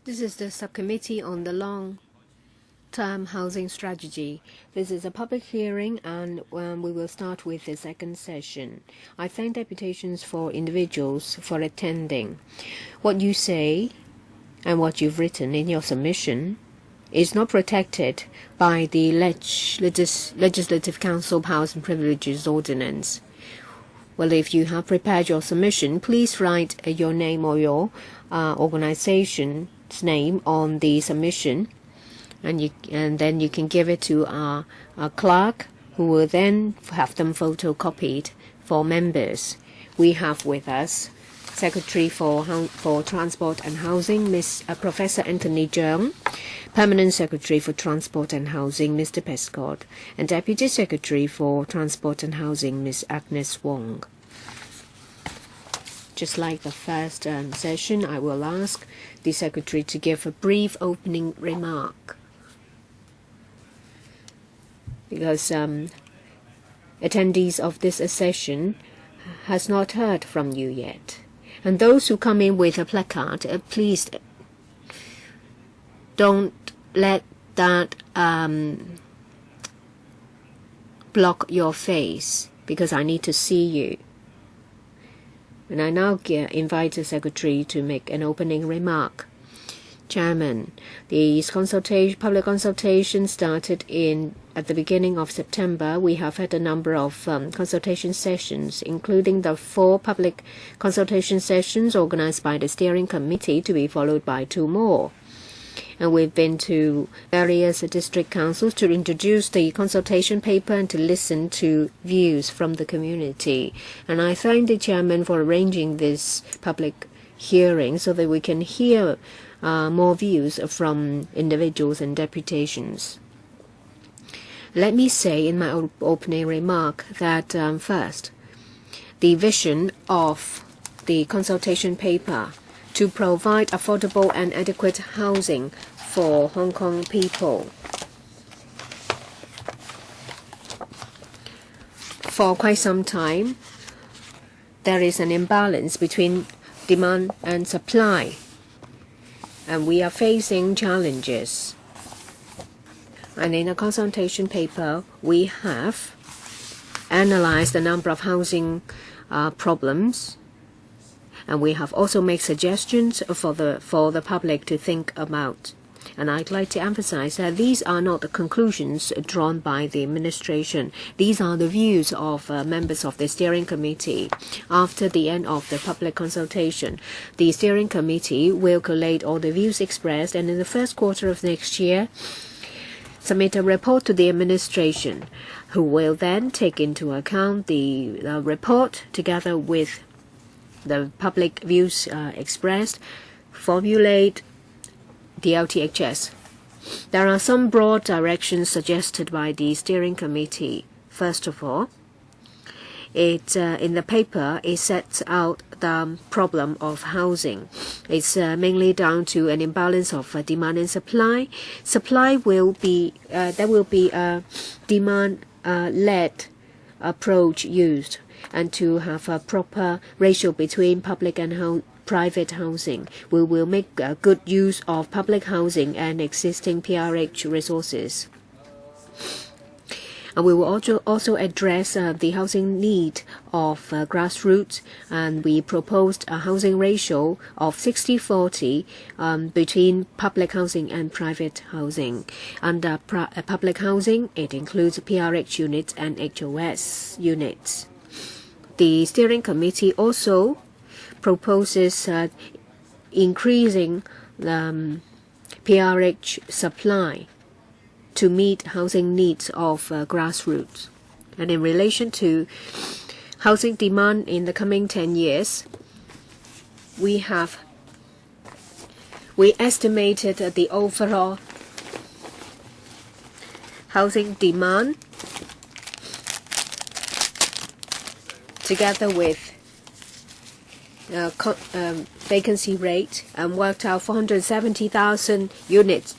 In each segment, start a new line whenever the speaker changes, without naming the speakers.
This is the subcommittee on the long-term housing strategy. This is a public hearing, and we will start with the second session. I thank deputations for individuals for attending. What you say and what you've written in your submission is not protected by the Legislative Council Powers and Privileges Ordinance. Well, if you have prepared your submission, please write your name or your organization's name on the submission, and then you can give it to our clerk, who will then have them photocopied for members. We have with us Secretary for Transport and Housing, Professor Anthony Cheung, Permanent Secretary for Transport and Housing, Mr. Pescott, and Deputy Secretary for Transport and Housing, Ms. Agnes Wong. Just like the first session, I will ask the Secretary to give a brief opening remark, because attendees of this session has not heard from you yet. And those who come in with a placard, please don't let that block your face, because I need to see you. And I now invite the Secretary to make an opening remark. Chairman, the public consultation started at the beginning of September. We have had a number of consultation sessions, including the 4 public consultation sessions organized by the Steering Committee, to be followed by 2 more. And we've been to various district councils to introduce the consultation paper and to listen to views from the community. And I thank the chairman for arranging this public hearing so that we can hear more views from individuals and deputations. Let me say in my opening remark that first, the vision of the consultation paper to provide affordable and adequate housing for Hong Kong people. For quite some time, there is an imbalance between demand and supply, and we are facing challenges. And in a consultation paper, we have analyzed a number of housing problems, and we have also made suggestions for the public to think about. And I'd like to emphasize that these are not the conclusions drawn by the administration. These are the views of members of the Steering Committee. After the end of the public consultation, the Steering Committee will collate all the views expressed, and in the first quarter of next year, submit a report to the administration, who will then take into account the report together with the public views expressed, formulate the LTHS. There are some broad directions suggested by the Steering Committee. First of all, in the paper, it sets out the problem of housing. It's mainly down to an imbalance of demand and supply. Supply will be there will be a demand-led approach used, and to have a proper ratio between public and private housing. We will make good use of public housing and existing PRH resources. And we will also address the housing need of grassroots, and we proposed a housing ratio of 60-40 between public housing and private housing. Under public housing, it includes PRH units and HOS units. The Steering Committee also proposes increasing PRH supply to meet housing needs of grassroots. And in relation to housing demand in the coming 10 years, we estimated the overall housing demand together with vacancy rate, and worked out 470,000 units.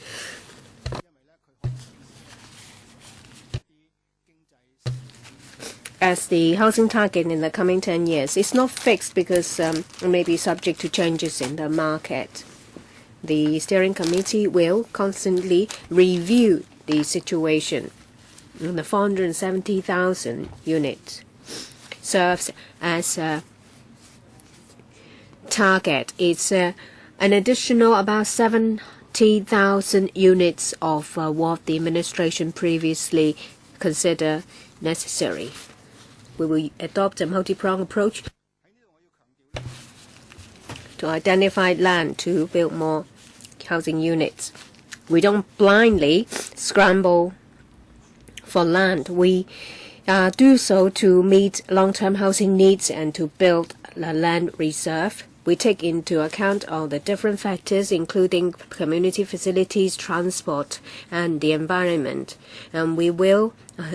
As the housing target in the coming 10 years. It's not fixed because it may be subject to changes in the market. the steering committee will constantly review the situation. The 470,000 units serves as a target. It's an additional about 70,000 units of what the administration previously considered necessary. We will adopt a multi-pronged approach to identify land to build more housing units. We don't blindly scramble for land. We do so to meet long-term housing needs and to build a land reserve. We take into account all the different factors, including community facilities, transport, and the environment. And we will,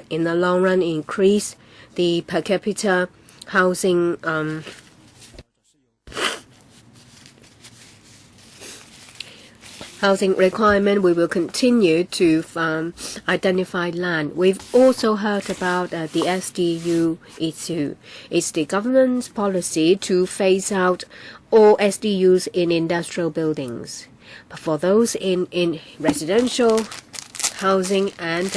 in the long run, increase the per capita housing requirement. We will continue to identify land. We've also heard about the SDU issue. It's the government's policy to phase out all SDUs in industrial buildings. But for those in residential housing and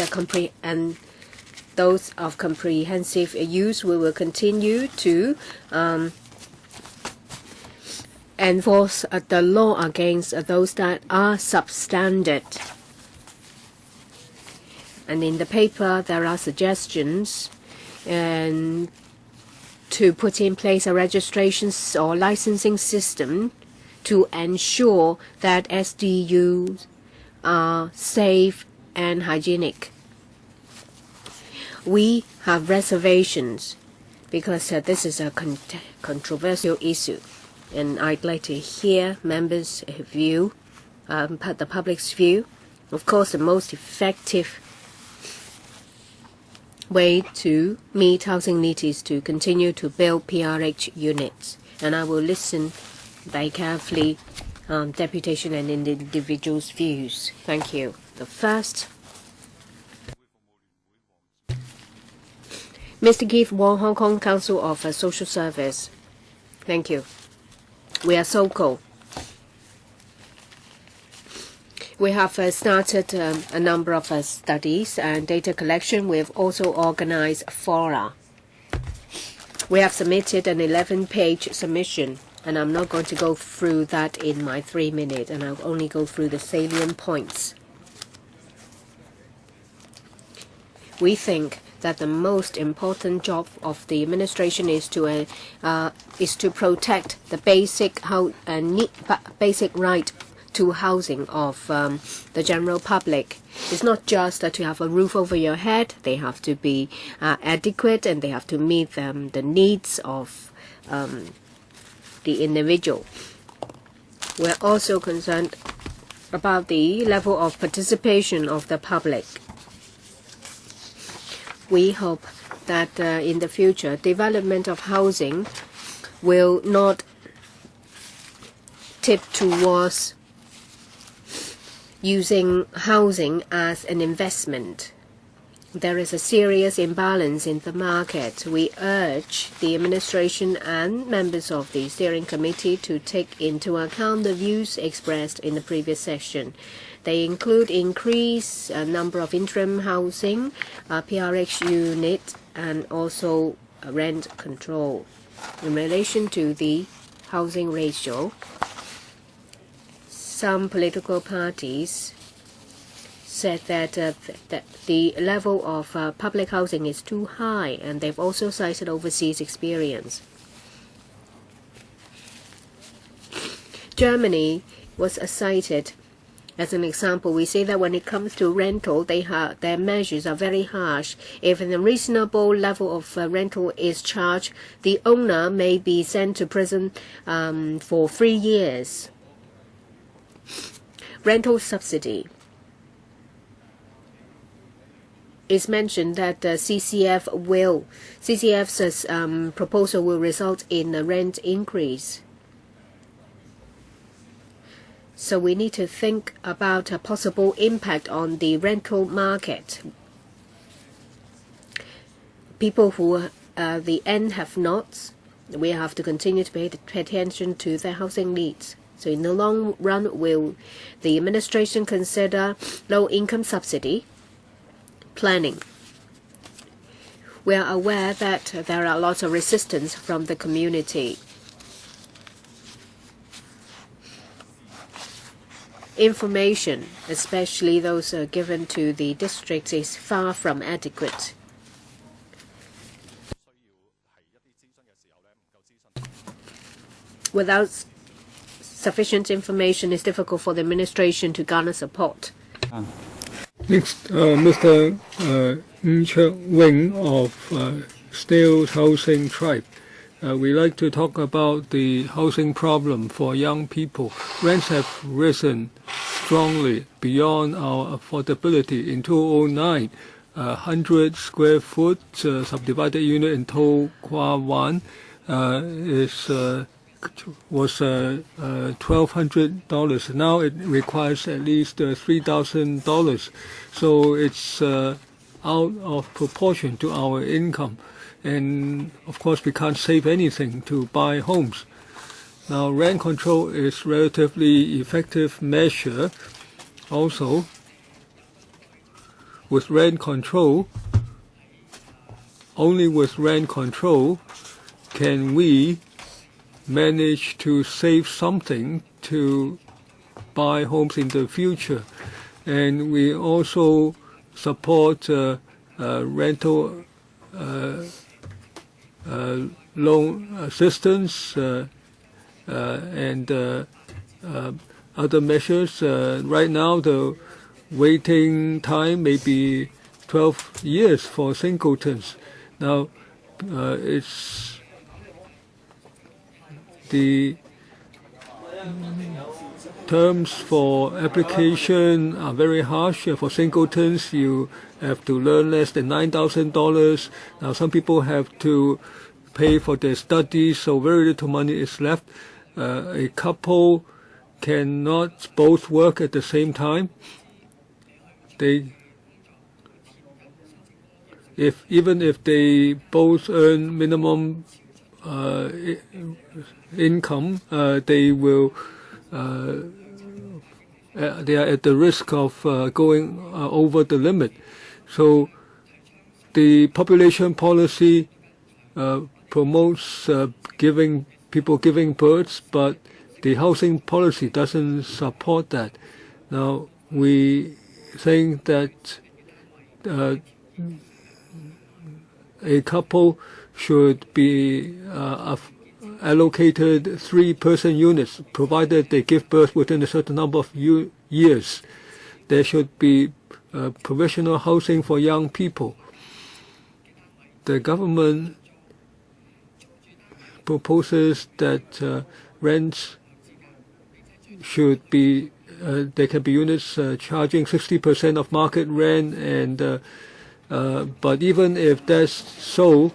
those of comprehensive use, we will continue to enforce the law against those that are substandard. And in the paper, there are suggestions to put in place a registration or licensing system to ensure that SDUs are safe and hygienic. We have reservations because this is a controversial issue. And I'd like to hear members' view, the public's view. Of course, the most effective way to meet housing needs is to continue to build PRH units. And I will listen very carefully deputation and individuals' views. Thank you. The first, Mr. Keith Wong, Hong Kong Council of Social Service. Thank you. We are SOCO. We have started a number of studies and data collection. We have also organized fora. We have submitted an 11-page submission, and I'm not going to go through that in my 3 minutes, and I'll only go through the salient points. We think that the most important job of the administration is to protect the basic right to housing of the general public. It's not just to have a roof over your head. They have to be adequate, and they have to meet the needs of the individual. We're also concerned about the level of participation of the public. We hope that in the future, development of housing will not tip towards using housing as an investment. There is a serious imbalance in the market. We urge the administration and members of the steering committee to take into account the views expressed in the previous session. They include increased number of interim housing, PRH unit, and also rent control. In relation to the housing ratio, some political parties said that the level of public housing is too high, and they've also cited overseas experience. Germany was cited as an example. We say that when it comes to rental, their measures are very harsh. If a reasonable level of rental is charged, the owner may be sent to prison for 3 years. Rental subsidy. It's mentioned that CCF's proposal will result in a rent increase. So we need to think about a possible impact on the rental market. People who the end have nots, we have to continue to pay attention to their housing needs. So in the long run, will the administration consider low-income subsidy planning? We are aware that there are lots of resistance from the community. Information, especially those given to the districts, is far from adequate. Without sufficient information, it's difficult for the administration to garner support.
Next, Mr. Wing of Still Housing Tribe. We like to talk about the housing problem for young people. Rents have risen strongly beyond our affordability. In 2009, 100 square foot subdivided unit in CHOW Koot-yin was $1,200. Now it requires at least $3,000. So it's out of proportion to our income. And of course, we can't save anything to buy homes. Now, rent control is relatively effective measure. Also, with rent control, only with rent control can we manage to save something to buy homes in the future. And we also support rental loan assistance and other measures. Right now, the waiting time may be 12 years for singletons. Now, it's the terms for application are very harsh. For singletons, you have to earn less than $9,000. Now, some people have to pay for their studies, so very little money is left. A couple cannot both work at the same time. Even if they both earn minimum income, they are at the risk of going over the limit. So the population policy promotes giving births, but the housing policy doesn't support that. Now, we think that a couple should be allocated 3-person units, provided they give birth within a certain number of years. There should be provisional housing for young people. The government proposes that rents should be, there can be units charging 60% of market rent, and but even if that's so,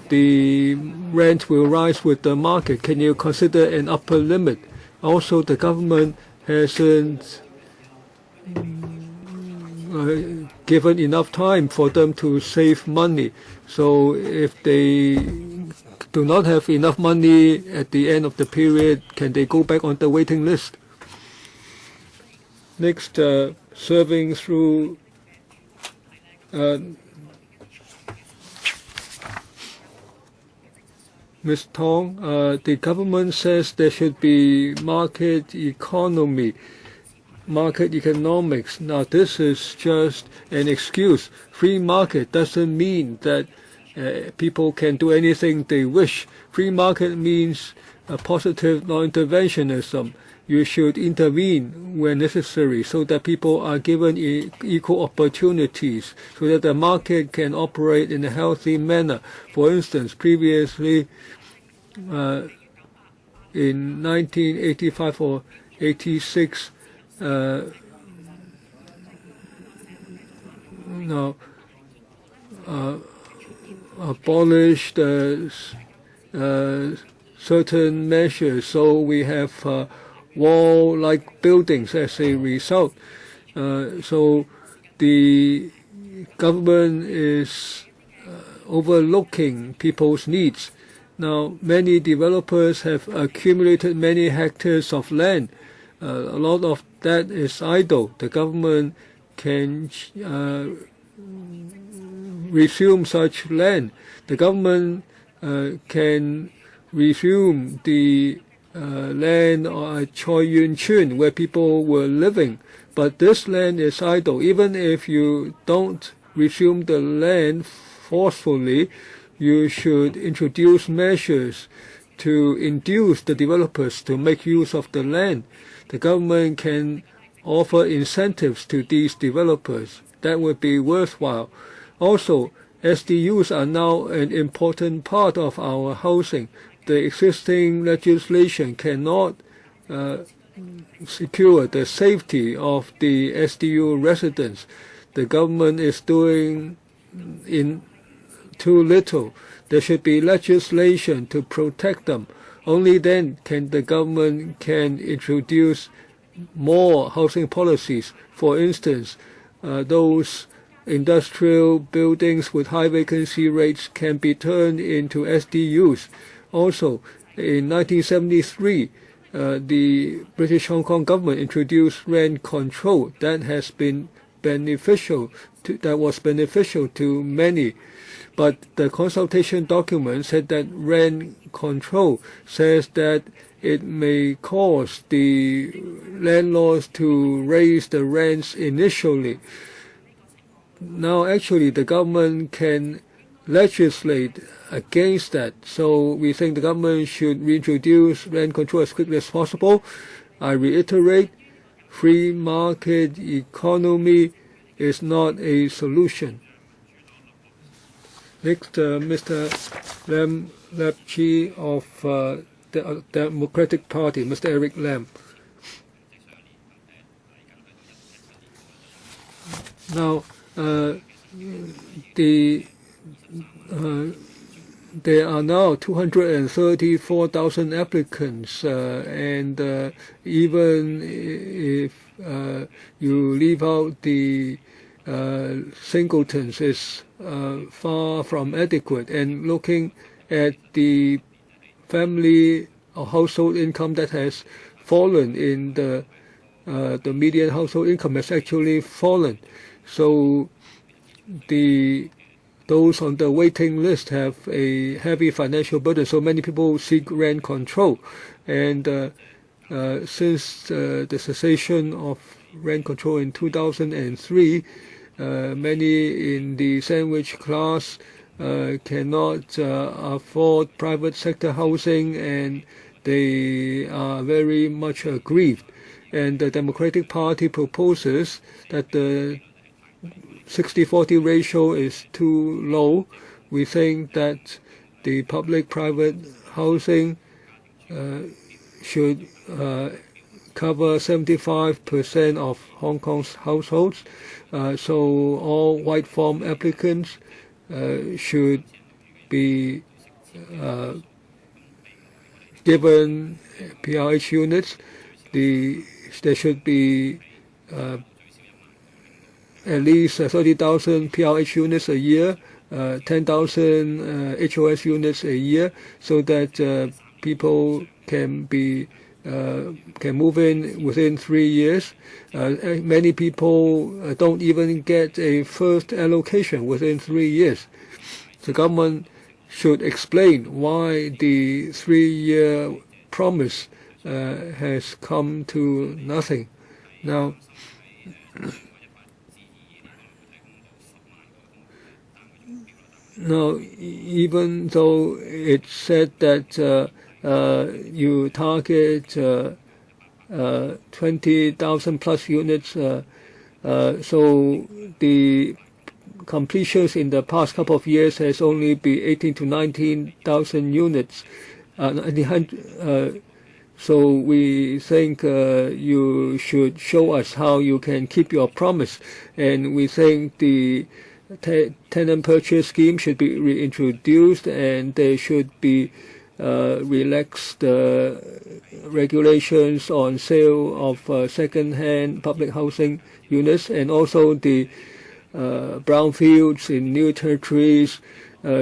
the rent will rise with the market. Can you consider an upper limit? Also, the government hasn't given enough time for them to save money. So if they do not have enough money at the end of the period, can they go back on the waiting list? Next, serving through Ms. Tong, the government says there should be market economy, market economics. Now, this is just an excuse. Free market doesn't mean that people can do anything they wish. Free market means positive non-interventionism. You should intervene when necessary so that people are given equal opportunities, so that the market can operate in a healthy manner. For instance, previously, in 1985 or 86, abolished certain measures, so we have wall-like buildings as a result. So the government is overlooking people's needs, Now, many developers have accumulated many hectares of land. A lot of that is idle. The government can resume such land. The government can resume the land at Koot-yin where people were living. But this land is idle. Even if you don't resume the land forcefully, you should introduce measures to induce the developers to make use of the land. The government can offer incentives to these developers. That would be worthwhile. Also, SDUs are now an important part of our housing. The existing legislation cannot secure the safety of the SDU residents. The government is doing too little. There should be legislation to protect them. Only then can the government introduce more housing policies. For instance, those industrial buildings with high vacancy rates can be turned into SDUs. Also, in 1973, the British Hong Kong government introduced rent control. That was beneficial to many. But the consultation document said that rent control says that it may cause the landlords to raise the rents initially. Now, actually, the government can legislate against that. So we think the government should reintroduce rent control as quickly as possible. I reiterate, free market economy is not a solution. Next, Mr. Lam Chi of the Democratic Party, Mr. Eric Lam. Now, there are now 234,000 applicants, and even if you leave out the singletons, is far from adequate. And looking at the family or household income that has fallen in the median household income has actually fallen. So those on the waiting list have a heavy financial burden. So many people seek rent control. And since the cessation of rent control in 2003, many in the sandwich class cannot afford private sector housing, and they are very much aggrieved. And the Democratic Party proposes that the 60-40 ratio is too low. We think that the public-private housing should cover 75% of Hong Kong's households. So all white form applicants should be given PRH units. There should be at least 30,000 PRH units a year, 10,000 HOS units a year, so that people can move in within 3 years. Many people don't even get a first allocation within 3 years. The government should explain why the 3-year promise has come to nothing. Now, even though it said that you target 20,000 plus units, so the completions in the past couple of years has only been 18 to 19,000 units. So we think you should show us how you can keep your promise, and we think the tenant purchase scheme should be reintroduced, and there should be relaxed regulations on sale of second-hand public housing units, and also the brownfields in new territories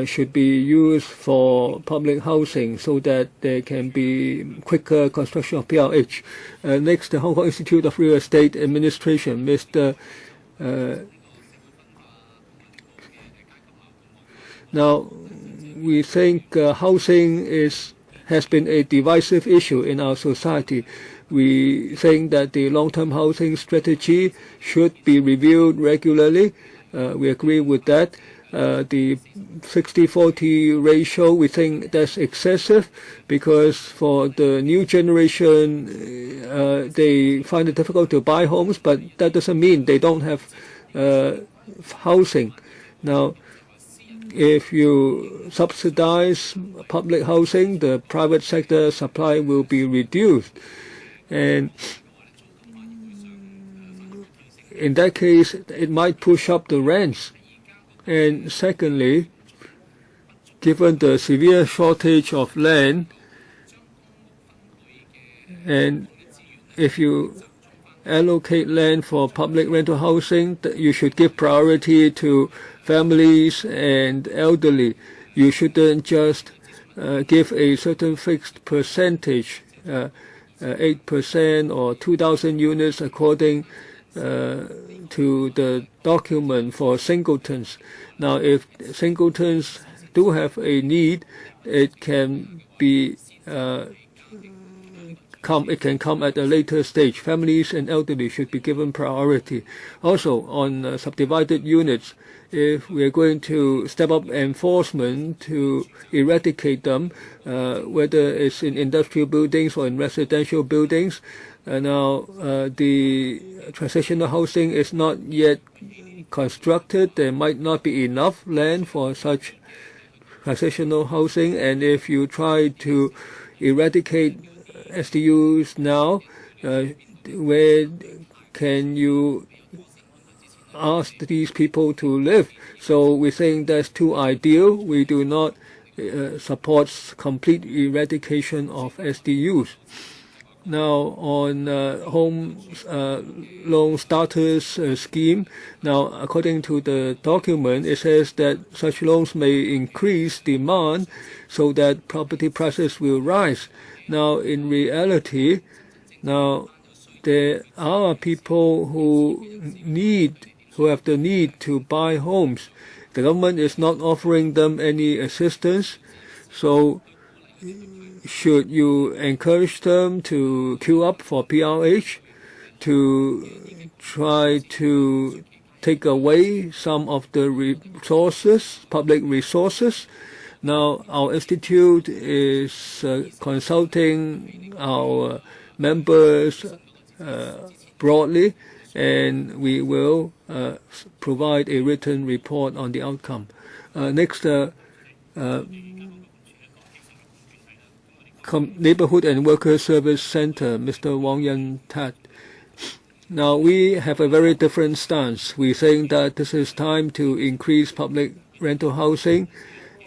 should be used for public housing so that there can be quicker construction of PRH. Next, the Hong Kong Institute of Real Estate Administration, Mr. Now, we think housing has been a divisive issue in our society. We think that the long-term housing strategy should be reviewed regularly. We agree with that. The 60-40 ratio, we think that's excessive because for the new generation, they find it difficult to buy homes, but that doesn't mean they don't have housing. Now, if you subsidize public housing, the private sector supply will be reduced. And in that case, it might push up the rents. And secondly, given the severe shortage of land, and if you allocate land for public rental housing, you should give priority to families and elderly. You shouldn't just give a certain fixed percentage, 8% or 2,000 units according to the document for singletons. Now, if singletons do have a need, it can be it can come at a later stage. Families and elderly should be given priority. Also, on subdivided units, if we are going to step up enforcement to eradicate them, whether it's in industrial buildings or in residential buildings, now the transitional housing is not yet constructed. There might not be enough land for such transitional housing, and if you try to eradicate SDUs now, where can you ask these people to live? So we think that's too ideal. We do not support complete eradication of SDUs. Now, on home loan starters scheme, now according to the document, it says that such loans may increase demand so that property prices will rise. Now, in reality, now there are people who have the need to buy homes. The government is not offering them any assistance, so should you encourage them to queue up for PRH, to try to take away some of the resources, public resources? Now, our institute is consulting our members broadly, and we will provide a written report on the outcome. Next, Neighbourhood and Worker Service Center, Mr. Wong Yan Tat. Now, we have a very different stance. We think that this is time to increase public rental housing,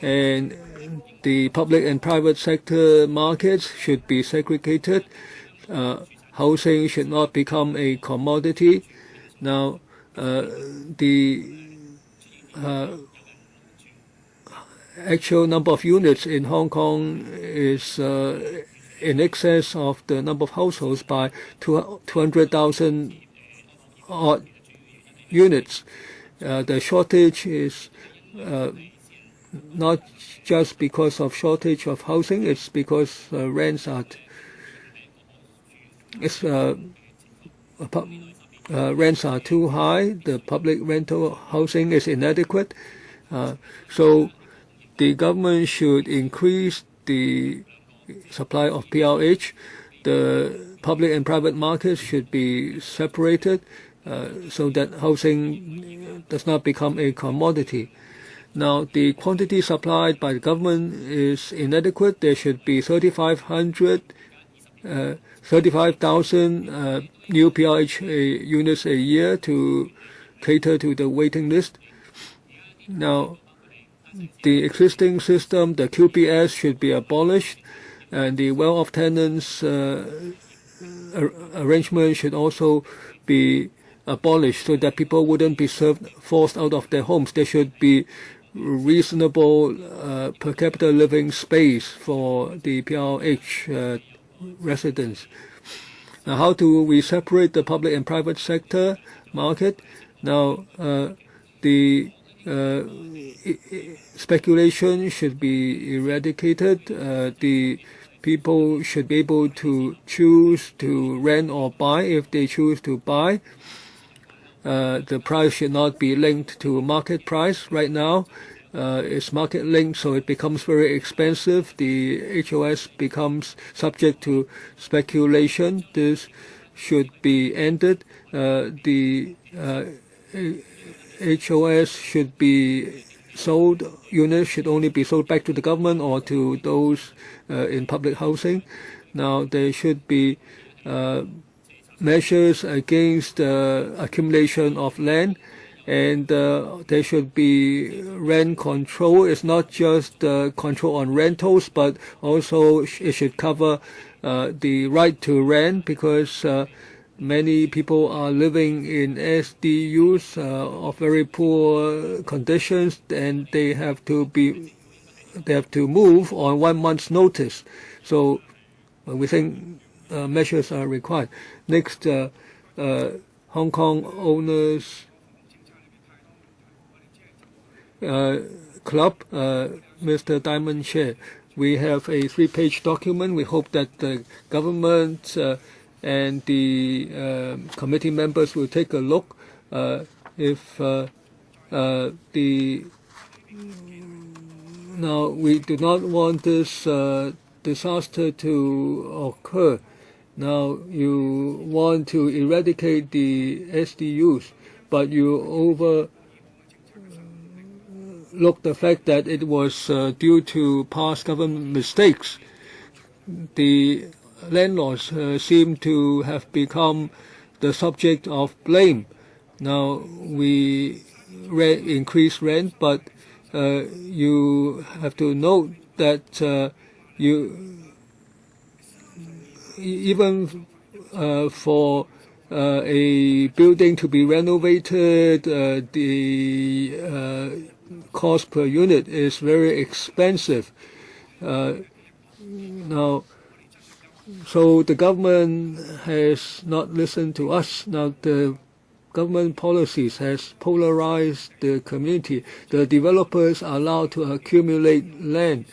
and the public and private sector markets should be segregated. Housing should not become a commodity. Now, the actual number of units in Hong Kong is in excess of the number of households by 200,000 odd units. The shortage is not just because of shortage of housing, it's because rents are too high. The public rental housing is inadequate. So the government should increase the supply of PRH. The public and private markets should be separated so that housing does not become a commodity. Now, the quantity supplied by the government is inadequate. There should be 35,000 new PRH units a year to cater to the waiting list. Now, the existing system, the QPS, should be abolished, and the well-off tenants arrangement should also be abolished so that people wouldn't be forced out of their homes. There should be reasonable per capita living space for the PRH residents. Now, how do we separate the public and private sector market? Now, the speculation should be eradicated. The people should be able to choose to rent or buy if they choose to buy. The price should not be linked to market price. Right now, it's market linked, so it becomes very expensive. The HOS becomes subject to speculation. This should be ended. The HOS should be sold. Units should only be sold back to the government or to those in public housing. Now, there should be measures against accumulation of land, and there should be rent control. It's not just control on rentals, but also it should cover the right to rent, because many people are living in SDUs of very poor conditions, and they have to move on 1 month's notice. So we think measures are required. Next, Hong Kong Owners Club, Mr. Diamond Chair. We have a 3-page document. We hope that the government and the committee members will take a look. Now, we do not want this disaster to occur. Now, you want to eradicate the SDUs, but you overlook the fact that it was due to past government mistakes. The landlords seem to have become the subject of blame. Now, we increase rent, but you have to note that even for a building to be renovated, the cost per unit is very expensive. Now, so the government has not listened to us. Now, the government policies has polarized the community. The developers are allowed to accumulate land.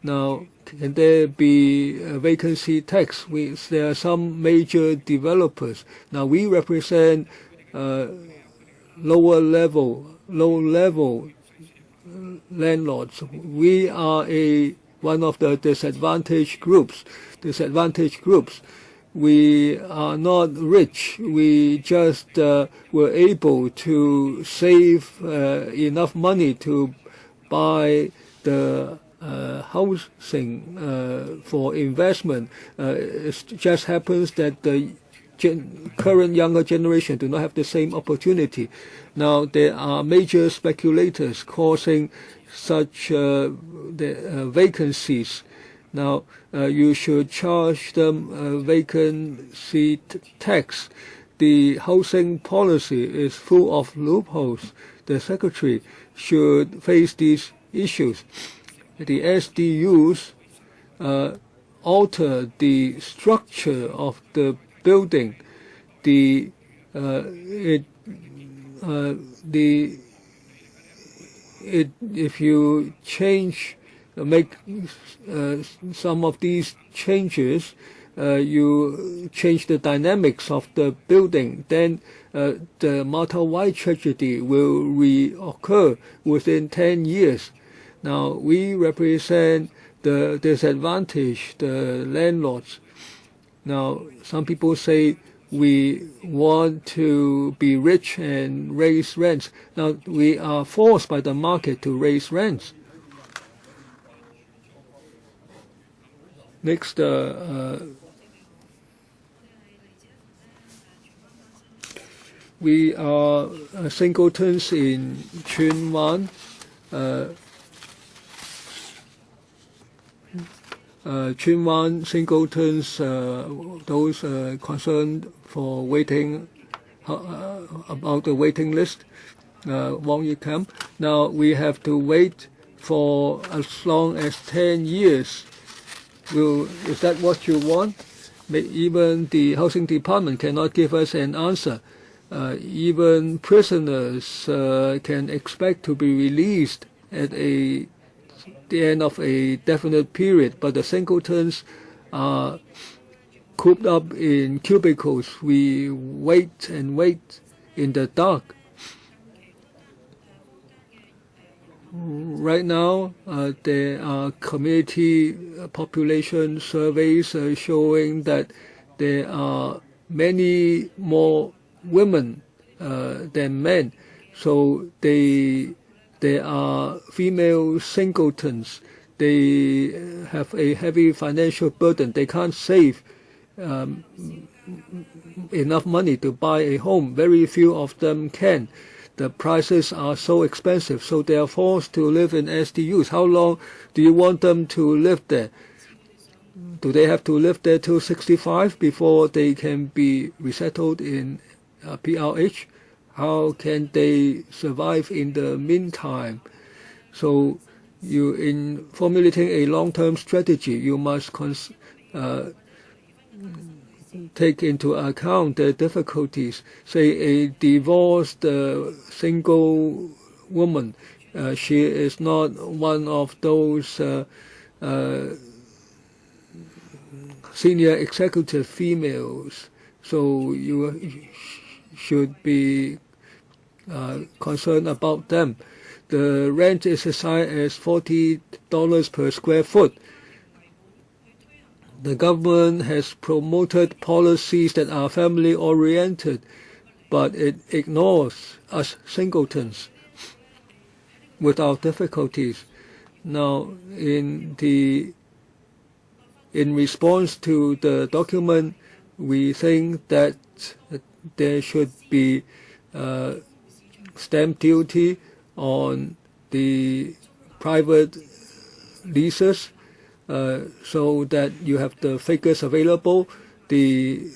Now, can there be a vacancy tax? There are some major developers. Now, we represent low-level landlords. We are one of the disadvantaged groups. We are not rich. We just were able to save enough money to buy the housing for investment. It just happens that the current younger generation do not have the same opportunity. Now, there are major speculators causing such vacancies. Now, you should charge them a vacancy tax. The housing policy is full of loopholes. The Secretary should face these issues. The SDUs alter the structure of the building. If you make some of these changes, you change the dynamics of the building, then the Mata Wai tragedy will reoccur within 10 years. Now, we represent the disadvantaged, the landlords. Now, some people say we want to be rich and raise rents. Now, we are forced by the market to raise rents. Next, we are singletons in荃灣singletons, those concerned for waiting about the waiting list. Wang Kam. Now we have to wait for as long as 10 years. Is that what you want? Even the housing department cannot give us an answer. Even prisoners can expect to be released at the end of a definite period, but the singletons are cooped up in cubicles. We wait and wait in the dark. Right now, there are community population surveys showing that there are many more women than men. So there are female singletons. They have a heavy financial burden. They can't save enough money to buy a home. Very few of them can. The prices are so expensive, so they are forced to live in SDUs. How long do you want them to live there? Do they have to live there till 65 before they can be resettled in PRH? How can they survive in the meantime? So in formulating a long-term strategy, you must take into account the difficulties. Say a divorced single woman, she is not one of those senior executive females, so you should be concerned about them. The rent is as high as $40 per square foot. The government has promoted policies that are family-oriented, but it ignores us singletons without difficulties. Now, in response to the document, we think that there should be stamp duty on the private leases, so that you have the figures available. The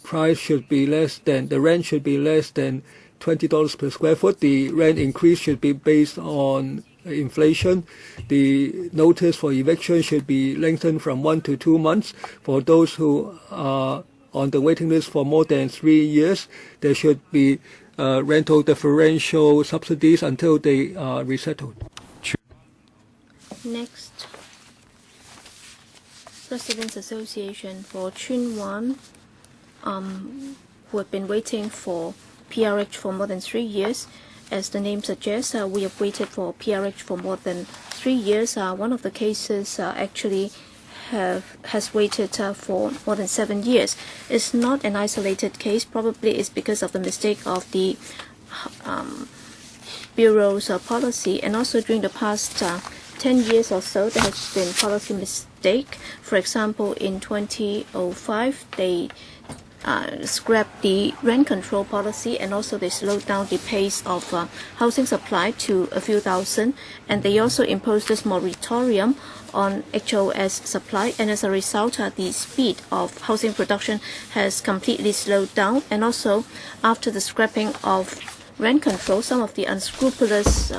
price should be the rent should be less than $20 per square foot. The rent increase should be based on inflation. The notice for eviction should be lengthened from 1 to 2 months. For those who are on the waiting list for more than 3 years, there should be rental differential subsidies until they are resettled.
Next, Residents Association for Chunwan, who have been waiting for PRH for more than 3 years. As the name suggests, we have waited for PRH for more than 3 years. One of the cases actually has waited for more than 7 years. It's not an isolated case. Probably it's because of the mistake of the Bureau's policy, and also during the past 10 years or so, there has been policy mistake. For example, in 2005, they scrapped the rent control policy, and also they slowed down the pace of housing supply to a few thousand, and they also imposed this moratorium on HOS supply, and as a result, the speed of housing production has completely slowed down. And also, after the scrapping of rent control, some of the unscrupulous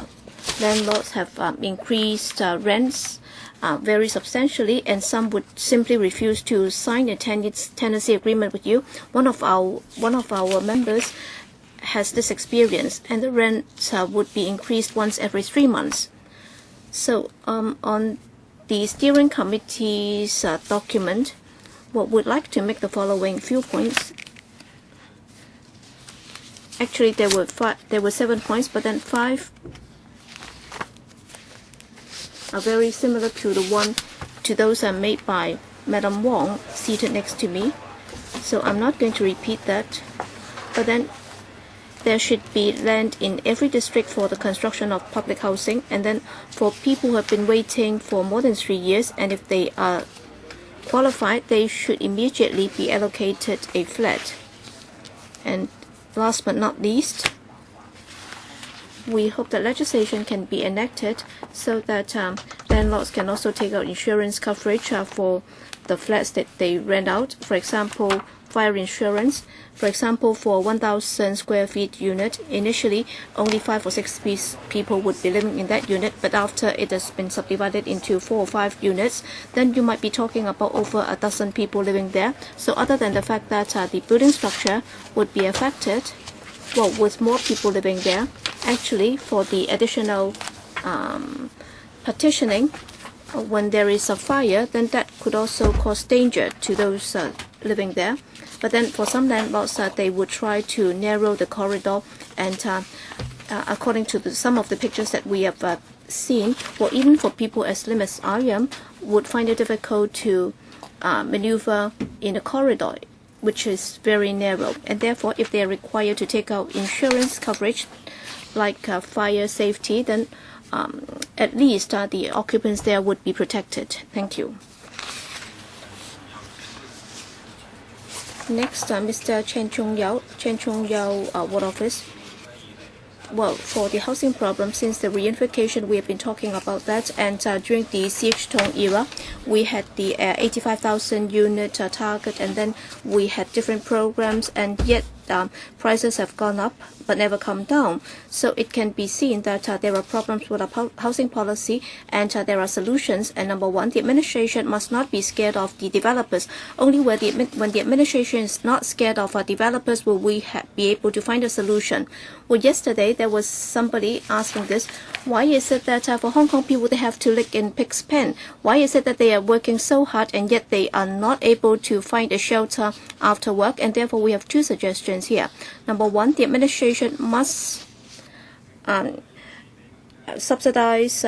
landlords have increased rents very substantially, and some would simply refuse to sign a tenancy agreement with you. One of our members has this experience, and the rents would be increased once every 3 months. So on the steering committee's document, we would like to make the following few points. Actually, there were 7 points, but then 5 are very similar to those made by Madam Wong, seated next to me. So I'm not going to repeat that. But then there should be land in every district for the construction of public housing, and then for people who have been waiting for more than 3 years, and if they are qualified, they should immediately be allocated a flat. And last but not least, we hope that legislation can be enacted so that landlords can also take out insurance coverage for the flats that they rent out. For example, fire insurance. For example, for 1,000 square feet unit, initially only 5 or 6 people would be living in that unit, but after it has been subdivided into 4 or 5 units, then you might be talking about over a dozen people living there. So other than the fact that the building structure would be affected, well, with more people living there, actually for the additional partitioning, when there is a fire, then that could also cause danger to those living there. But then for some landlords, they would try to narrow the corridor, and according to some of the pictures that we have seen, well, even for people as slim as I am, would find it difficult to maneuver in a corridor, which is very narrow. And therefore, if they are required to take out insurance coverage, like fire safety, then at least the occupants there would be protected. Thank you. Next, Mr. Chen Chung Yao, Ward Office. Well, for the housing problem, since the reunification, we have been talking about that, and during the CHOW era, we had the 85,000 unit target, and then we had different programs, and yet prices have gone up but never come down. So it can be seen that there are problems with our housing policy, and there are solutions. And number one, the administration must not be scared of the developers. Only when the administration is not scared of our developers will we be able to find a solution. Well, yesterday there was somebody asking this: why is it that for Hong Kong people they have to lick in pig's pen? Why is it that they are working so hard and yet they are not able to find a shelter after work? And therefore we have 2 suggestions here. Number one, the administration must subsidize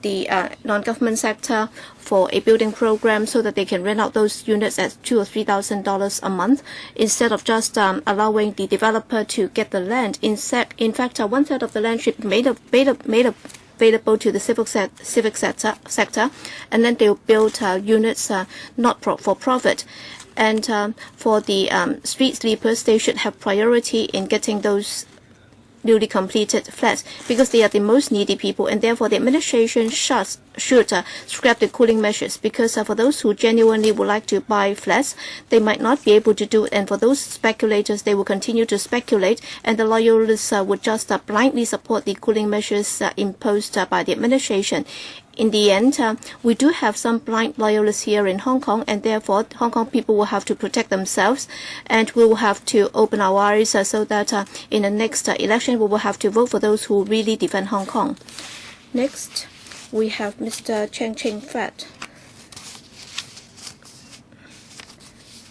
the non-government sector for a building program so that they can rent out those units at $2,000 or $3,000 a month, instead of just allowing the developer to get the land. In fact, 1/3 of the land should be made available to the civic sector, and then they will build units not for profit. And for the street sleepers, they should have priority in getting those newly completed flats, because they are the most needy people, and therefore the administration should scrap the cooling measures, because for those who genuinely would like to buy flats, they might not be able to do it, and for those speculators, they will continue to speculate, and the loyalists would just blindly support the cooling measures imposed by the administration. In the end, we do have some blind loyalists here in Hong Kong, and therefore Hong Kong people will have to protect themselves, and we will have to open our eyes so that in the next election we will have to vote for those who really defend Hong Kong. Next, we have Mr. Cheng Cheng Fat,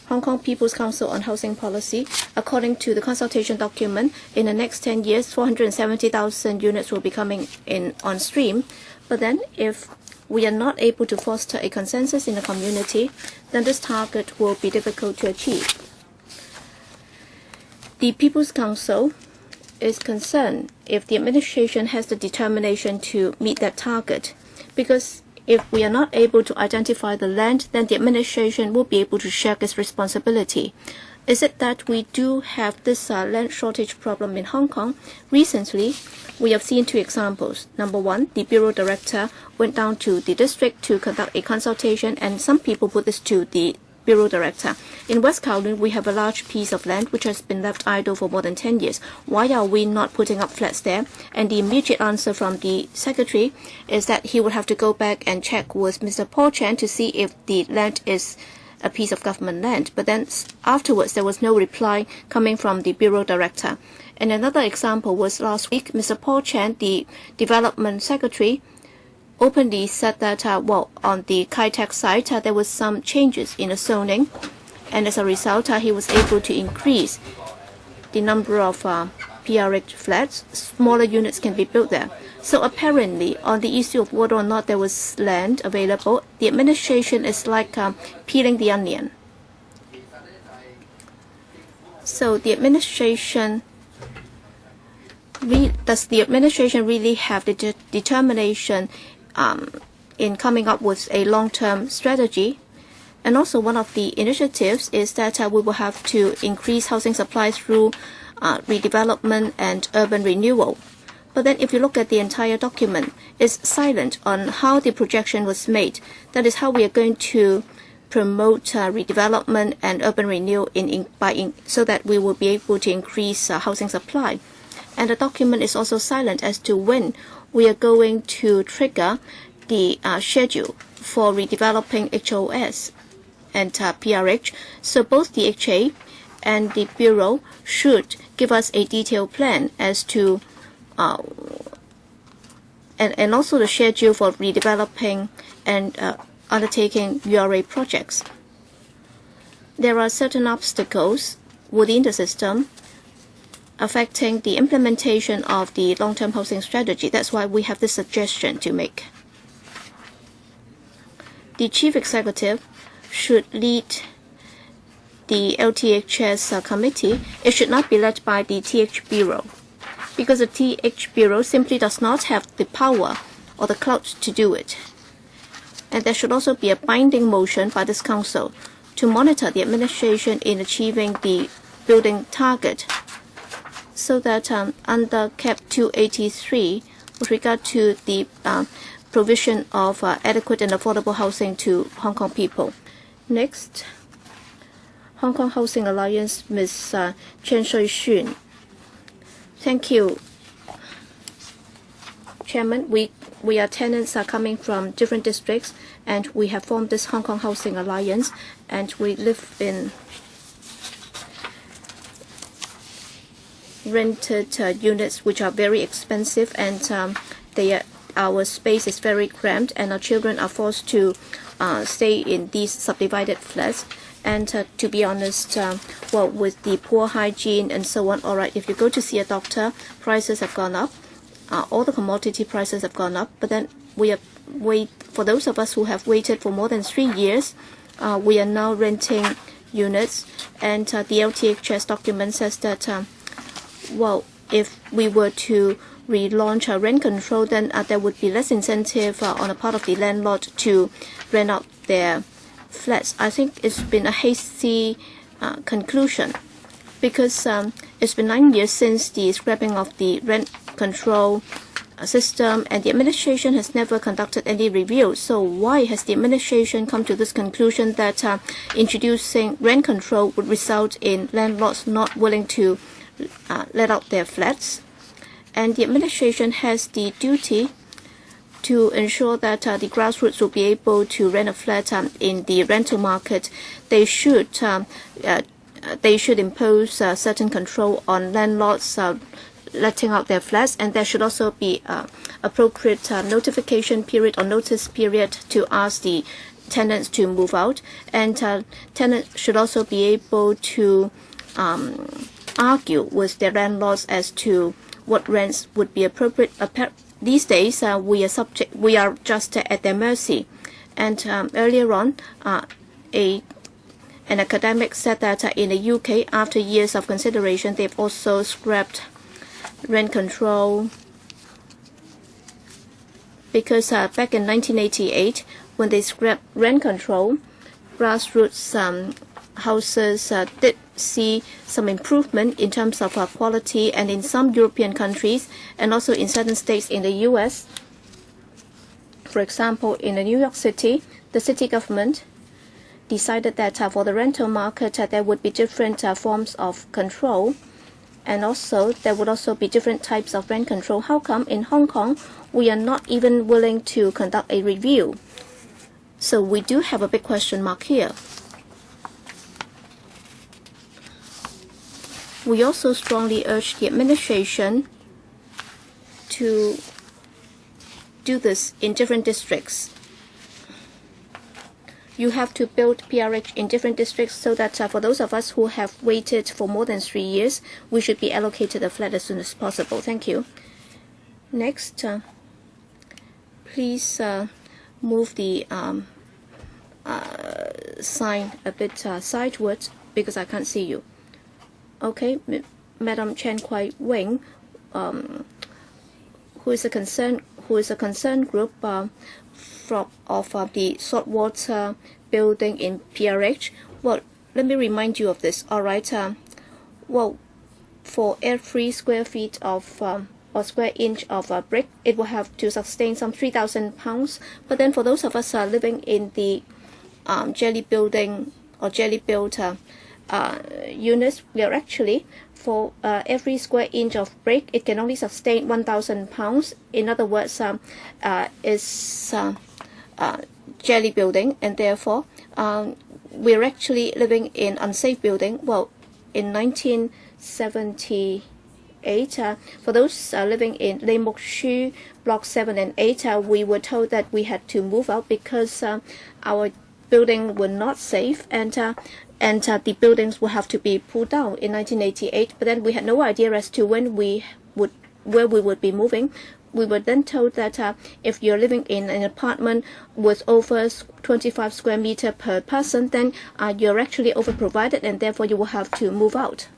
Hong Kong People's Council on Housing Policy. According to the consultation document, in the next 10 years, 470,000 units will be coming in on stream. But then, if we are not able to foster a consensus in the community, then this target will be difficult to achieve. The People's Council is concerned if the administration has the determination to meet that target, because if we are not able to identify the land, then the administration will be able to shirk its responsibility. Is it that we do have this land shortage problem in Hong Kong? Recently, we have seen 2 examples. Number one, the Bureau Director went down to the district to conduct a consultation, and some people put this to the Bureau Director. In West Kowloon, we have a large piece of land which has been left idle for more than 10 years. Why are we not putting up flats there? And the immediate answer from the Secretary is that he would have to go back and check with Mr. Paul Chan to see if the land is a piece of government land. But then afterwards, there was no reply coming from the Bureau Director. And another example was last week, Mr. Paul Chan, the Development Secretary, openly said that, on the Kai Tak site, there was some changes in the zoning, and as a result, he was able to increase the number of PRH flats. Smaller units can be built there. So apparently, on the issue of whether or not there was land available, the administration is like peeling the onion. So the administration does the administration really have the determination in coming up with a long-term strategy? And also, one of the initiatives is that we will have to increase housing supply through redevelopment and urban renewal. But then if you look at the entire document, it's silent on how the projection was made. That is how we are going to promote redevelopment and urban renewal so that we will be able to increase housing supply. And the document is also silent as to when we are going to trigger the schedule for redeveloping HOS and PRH. So both the HA and the Bureau should give us a detailed plan as to and also the schedule for redeveloping and undertaking URA projects. There are certain obstacles within the system affecting the implementation of the long-term housing strategy. That's why we have this suggestion to make. The Chief Executive should lead the LTHS committee. It should not be led by the TH Bureau, because the TH Bureau simply does not have the power or the clout to do it. And there should also be a binding motion by this Council to monitor the administration in achieving the building target, so that under CAP 283, with regard to the provision of adequate and affordable housing to Hong Kong people. Next, Hong Kong Housing Alliance, Ms. Chen Shui-Shun. Thank you, Chairman. We are tenants coming from different districts, and we have formed this Hong Kong Housing Alliance, and we live in rented units which are very expensive, and our space is very cramped, and our children are forced to stay in these subdivided flats. And to be honest, well, with the poor hygiene and so on, all right, if you go to see a doctor, prices have gone up. All the commodity prices have gone up. But then for those of us who have waited for more than 3 years, we are now renting units. And the LTHS document says that, well, if we were to relaunch rent control, then there would be less incentive on the part of the landlord to rent out their flats. I think it's been a hasty conclusion, because it's been 9 years since the scrapping of the rent control system, and the administration has never conducted any review. So why has the administration come to this conclusion that introducing rent control would result in landlords not willing to let out their flats? And the administration has the duty to ensure that the grassroots will be able to rent a flat in the rental market. They should impose certain control on landlords letting out their flats, and there should also be appropriate notification period or notice period to ask the tenants to move out. And tenants should also be able to argue with their landlords as to what rents would be appropriate. These days, we are just at their mercy. And earlier on, an academic said that in the UK, after years of consideration, they've also scrapped rent control, because back in 1988, when they scrapped rent control, grassroots houses did see some improvement in terms of quality, and in some European countries, and also in certain states in the US. For example, in New York City, the city government decided that for the rental market, there would be different forms of control, and also there would also be different types of rent control. How come in Hong Kong we are not even willing to conduct a review? So we do have a big question mark here. We also strongly urge the administration to do this in different districts. You have to build PRH in different districts, so that for those of us who have waited for more than 3 years, we should be allocated a flat as soon as possible. Thank you. Next, please move the sign a bit sideways, because I can't see you. Okay, Madam Chen Kwai-wing, who is a concerned group of the saltwater building in PRH. Well, let me remind you of this. All right. Well, for every square feet of or square inch of brick, it will have to sustain some 3,000 pounds. But then for those of us living in the jelly building or jelly built units, we are actually, for every square inch of brick, it can only sustain 1,000 pounds. In other words, it's jelly building, and therefore we're actually living in unsafe building. Well, in 1978, for those living in Neighbourhood Block 7 and 8, we were told that we had to move out because our building were not safe, and the buildings will have to be pulled down in 1988. But then we had no idea as to where we would be moving. We were then told that if you're living in an apartment with over 25 square meters per person, then you're actually overprovided, and therefore you will have to move out.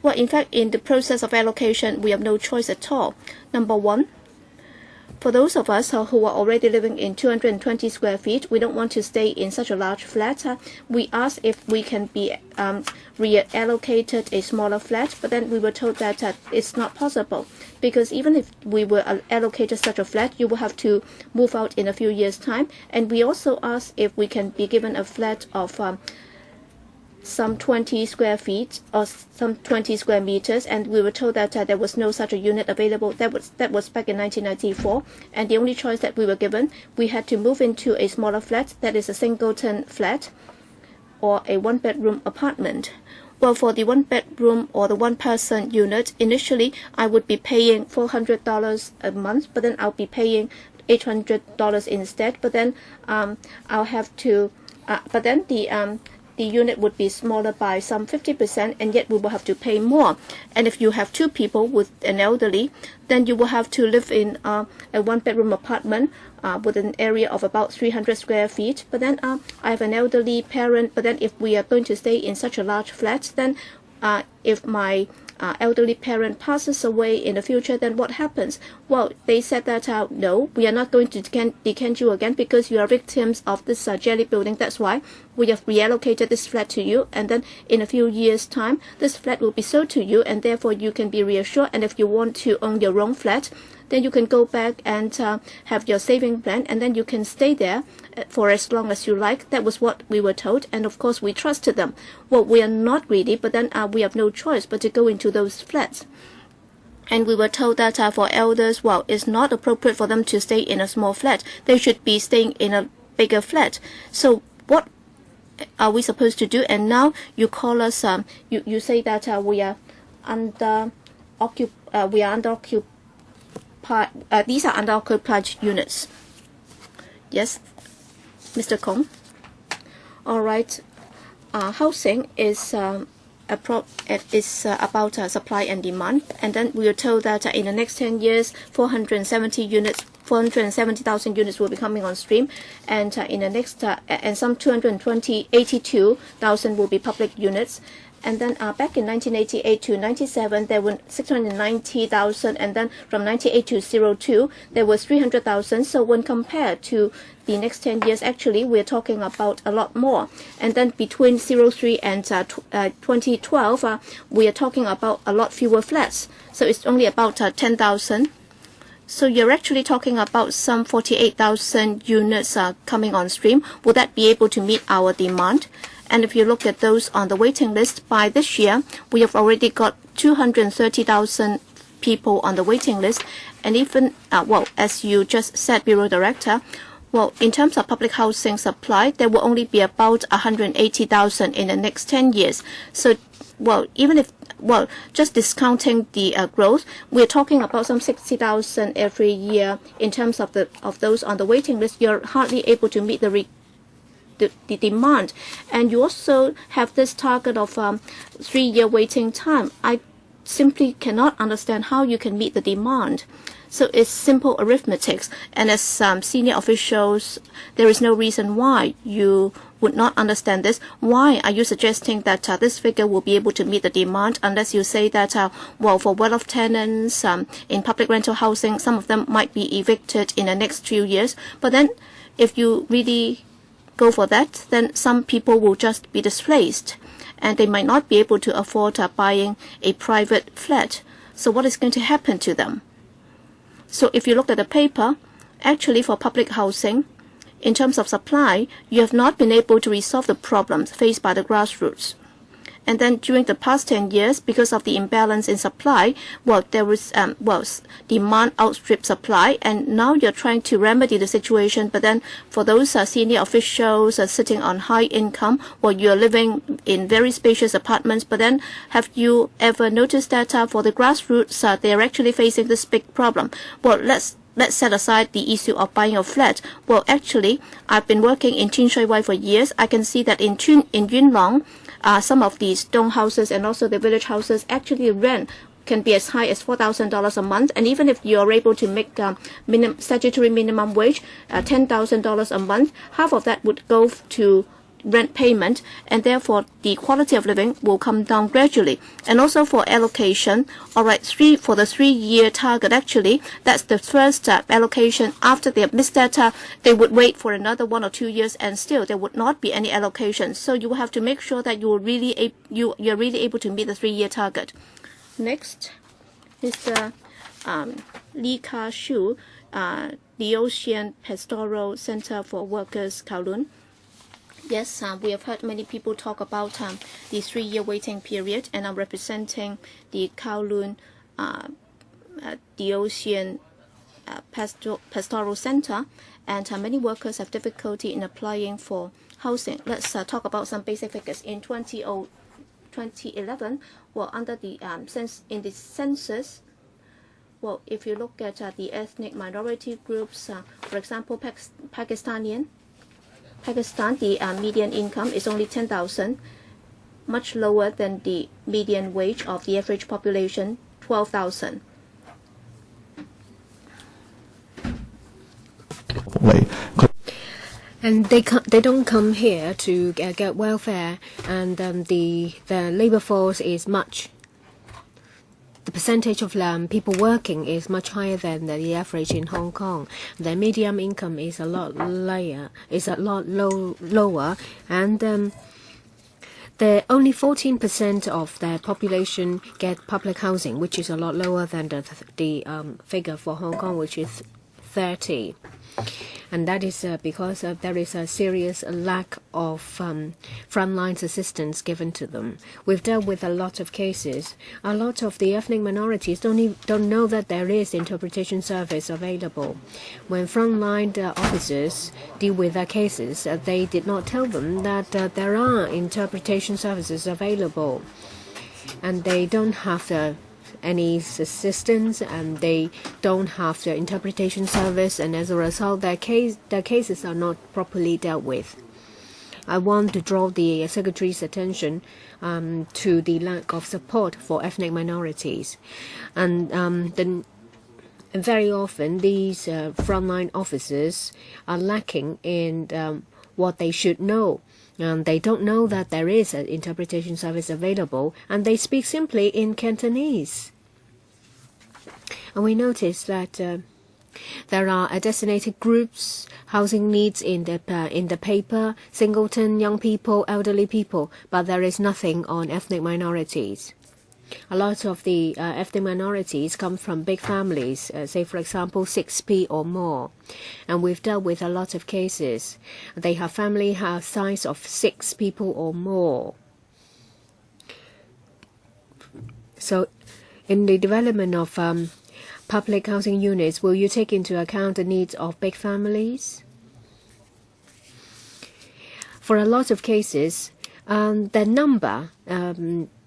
Well, in fact, in the process of allocation, we have no choice at all. Number one, for those of us who are already living in 220 square feet, we don't want to stay in such a large flat. We asked if we can be reallocated a smaller flat, but then we were told that it's not possible, because even if we were allocated such a flat, you will have to move out in a few years' time. And we also asked if we can be given a flat of some 20 square feet or some 20 square meters, and we were told that there was no such a unit available. That was back in 1994, and the only choice that we were given, we had to move into a smaller flat, that is a singleton flat or a one-bedroom apartment. Well, for the one-bedroom or the one-person unit, initially I would be paying $400 a month, but then I'll be paying $800 instead. But then I'll have to, but then the unit would be smaller by some 50%, and yet we will have to pay more. And if you have two people with an elderly, then you will have to live in a one-bedroom apartment with an area of about 300 square feet. But then I have an elderly parent, but then if we are going to stay in such a large flat, then if my elderly parent passes away in the future, then what happens? Well, they said that no, we are not going to decant you again because you are victims of this jelly building. That's why we have reallocated this flat to you, and then in a few years' time, this flat will be sold to you, and therefore you can be reassured. And if you want to own your own flat, then you can go back and have your saving plan, and then you can stay there for as long as you like. That was what we were told, and of course we trusted them. Well, we are not greedy, but then we have no choice but to go into those flats. And we were told that for elders, well, it's not appropriate for them to stay in a small flat. They should be staying in a bigger flat. So what are we supposed to do? And now you call us, you say that we are under occupied. These are underoccupied units. Yes, Mr. Kong. All right. Housing is about supply and demand, and then we were told that in the next 10 years, 470,000 units will be coming on stream, and in the next and some 82,000 will be public units. And then back in 1988 to 97, there were 690,000, and then from 98 to 02, there was 300,000. So when compared to the next 10 years, actually, we're talking about a lot more. And then between 03 and 2012, we are talking about a lot fewer flats. So it's only about 10,000. So you're actually talking about some 48,000 units coming on stream. Will that be able to meet our demand? And if you look at those on the waiting list, by this year, we have already got 230,000 people on the waiting list. And even, well, as you just said, Bureau Director, well, in terms of public housing supply, there will only be about 180,000 in the next 10 years. So, well, even if, well, just discounting the growth, we're talking about some 60,000 every year in terms of those on the waiting list. You're hardly able to meet the demand, and you also have this target of 3-year waiting time. I simply cannot understand how you can meet the demand. So it's simple arithmetic, and as senior officials, there is no reason why you would not understand this. Why are you suggesting that this figure will be able to meet the demand, unless you say that, well, for well-off tenants in public rental housing, some of them might be evicted in the next few years. But then if you really go for that, then some people will just be displaced, and they might not be able to afford buying a private flat. So what is going to happen to them? So if you look at the paper, actually for public housing, in terms of supply, you have not been able to resolve the problems faced by the grassroots. And then during the past 10 years, because of the imbalance in supply, there was demand outstripped supply, and now you're trying to remedy the situation. But then for those senior officials sitting on high income, you're living in very spacious apartments. But then have you ever noticed that for the grassroots, they're actually facing this big problem? Well, let's set aside the issue of buying a flat. Well, actually, I've been working in Chin Shui Wai for years. I can see that in Yuen Long, some of the stone houses and also the village houses actually rent can be as high as $4,000 a month. And even if you're able to make statutory minimum wage, $10,000 a month, half of that would go to rent payment, and therefore the quality of living will come down gradually. And also for allocation, for the 3-year target, actually, that's the first allocation. After they have missed that, they would wait for another 1 or 2 years, and still there would not be any allocation. So you will have to make sure that you're really able to meet the 3-year target. Next, Mr. Li Ka-leung, the Ocean Pastoral Center for Workers, Kowloon. Yes, we have heard many people talk about the 3-year waiting period, and I'm representing the Kowloon, the Ocean Pastoral Center, and many workers have difficulty in applying for housing. Let's talk about some basic figures. In 2011, under the in the census, if you look at the ethnic minority groups, for example, Pakistan, the median income is only 10,000, much lower than the median wage of the average population, 12,000.
And they don't come here to get welfare, and the labor force is much. The percentage of people working is much higher than the average in Hong Kong. The median income is a lot lower, and the only 14% of the population get public housing, which is a lot lower than the figure for Hong Kong, which is 30%. And that is because there is a serious lack of frontline assistance given to them. We've dealt with a lot of cases. A lot of the ethnic minorities don't know that there is interpretation service available. When frontline officers deal with their cases, they did not tell them that there are interpretation services available, and they don't have any assistance, and they don't have the interpretation service, and as a result their cases are not properly dealt with. I want to draw the Secretary's attention to the lack of support for ethnic minorities, and very often these frontline officers are lacking in what they should know. They don't know that there is an interpretation service available, and they speak simply in Cantonese. And we noticed that there are designated groups, housing needs in the paper, singleton, young people, elderly people, but there is nothing on ethnic minorities. A lot of the ethnic minorities come from big families, say for example 6P or more, and we've dealt with a lot of cases. They have family size of 6 people or more. So in the development of public housing units, will you take into account the needs of big families? For a lot of cases, the number,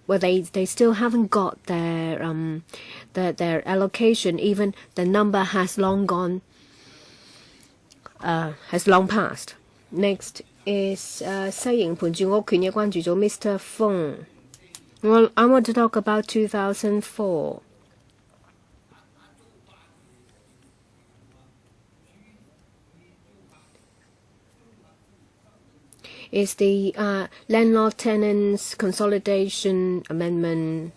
they still haven't got their allocation. Even the number has long gone, has long passed. Next is 西營盤住屋權嘅關注組 Mr. Fong. Well, I want to talk about 2004. Is the Landlord-Tenants Consolidation Amendment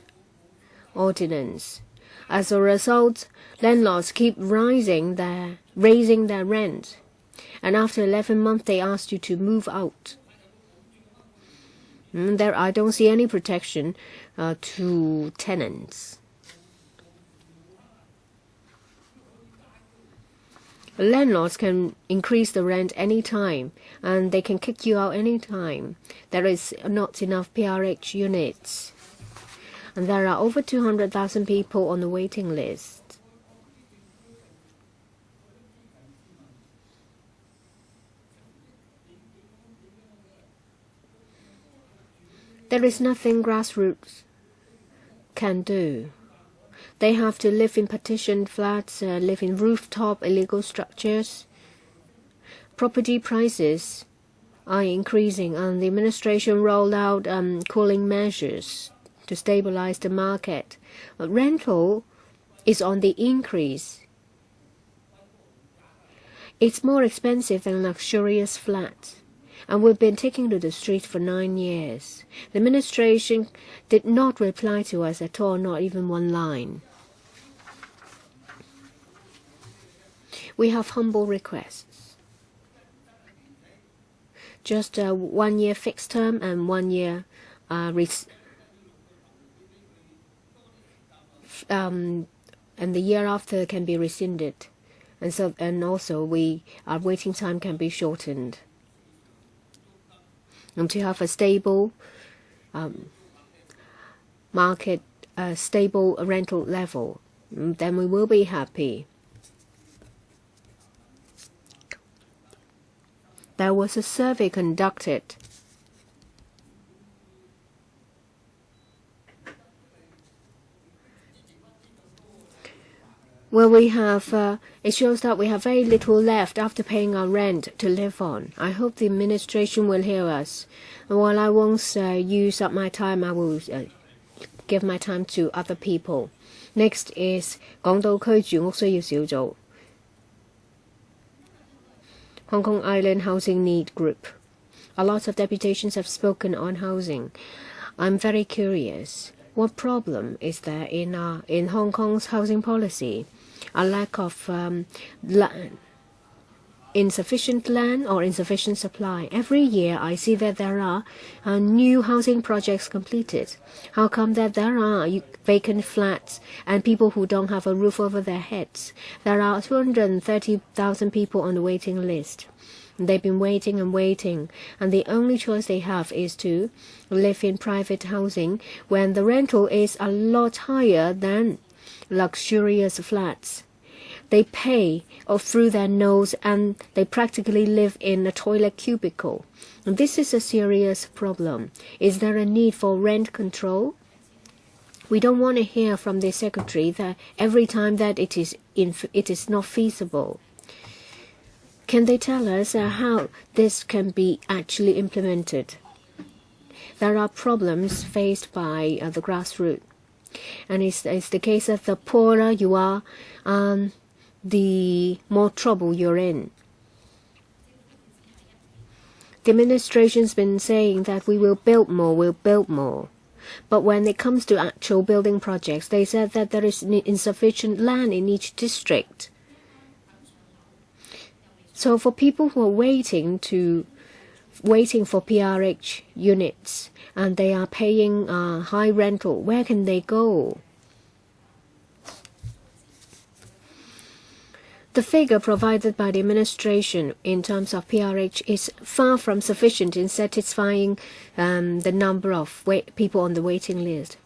Ordinance. As a result, landlords keep raising their rent, and after 11 months they ask you to move out. I don't see any protection to tenants. Landlords can increase the rent any time, and they can kick you out any time. There is not enough PRH units, and there are over 200,000 people on the waiting list. There is nothing grassroots can do. They have to live in partitioned flats, live in rooftop illegal structures. Property prices are increasing, and the administration rolled out cooling measures to stabilize the market. Rental is on the increase. It's more expensive than luxurious flats, and we've been taking to the street for 9 years. The administration did not reply to us at all, not even one line. We have humble requests. Just a 1 year fixed term and 1 year and the year after can be rescinded, and also our waiting time can be shortened. And to have a stable market, a stable rental level, then we will be happy. There was a survey conducted where we have, it shows that we have very little left after paying our rent to live on. I hope the administration will hear us. And while I won't use up my time, I will give my time to other people. Next is 港島區住屋需要小組 Hong Kong Island Housing Need Group. A lot of deputations have spoken on housing. I'm very curious. What problem is there in Hong Kong's housing policy? A lack of insufficient land or insufficient supply. Every year I see that there are new housing projects completed. How come that there are vacant flats and people who don't have a roof over their heads? There are 230,000 people on the waiting list. They've been waiting and waiting, and the only choice they have is to live in private housing when the rental is a lot higher than luxurious flats. They pay through their nose, and they practically live in a toilet cubicle. And this is a serious problem. Is there a need for rent control? We don't want to hear from the secretary that every time that it is not feasible. Can they tell us how this can be actually implemented? There are problems faced by the grassroots, and it's the case that the poorer you are, the more trouble you're in. The administration's been saying that we will build more, we'll build more. But when it comes to actual building projects, they said that there is insufficient land in each district. So for people who are waiting for PRH units, and they are paying high rental, where can they go? The figure provided by the administration in terms of PRH is far from sufficient in satisfying the number of people on the waiting list.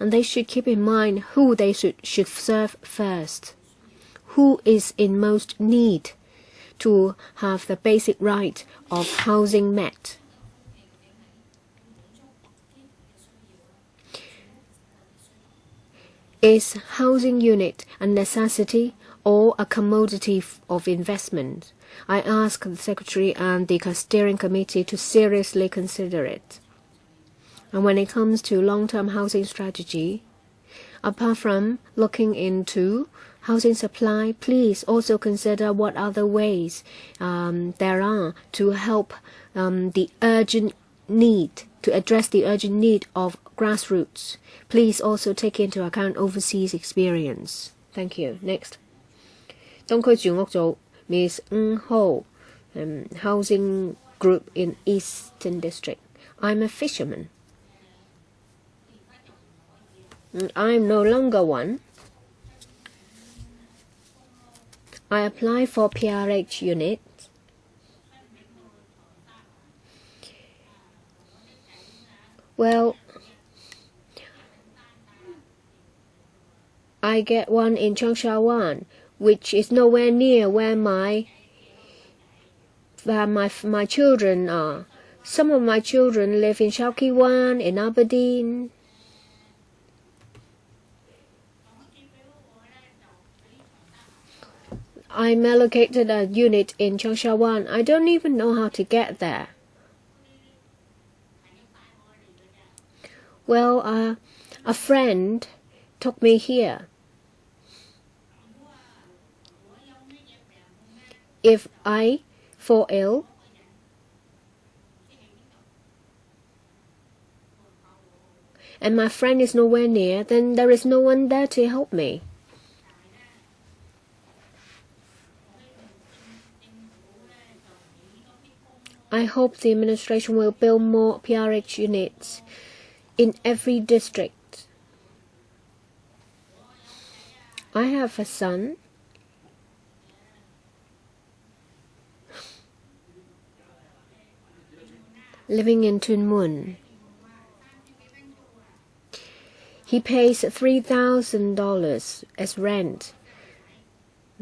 And they should keep in mind who they should serve first. Who is in most need to have the basic right of housing met. Is housing unit a necessity or a commodity of investment? I ask the Secretary and the Steering Committee to seriously consider it. And when it comes to long-term housing strategy, apart from looking into housing supply, please also consider what other ways there are to help the urgent need, to address the urgent need of grassroots. Please also take into account overseas experience. Thank you. Next. 東區住屋組 Ms. Ng Ho, Housing Group in Eastern District. I'm a fisherman. I'm no longer one. I apply for PRH unit. Well, I get one in Changsha-wan, which is nowhere near where my children are. Some of my children live in Shao Ki-wan, in Aberdeen. I'm allocated a unit in Changsha-wan. I don't even know how to get there. Well, a friend took me here. If I fall ill, and my friend is nowhere near, then there is no one there to help me. I hope the administration will build more PRH units in every district. I have a son. Living in Tuen Mun. He pays $3,000 as rent.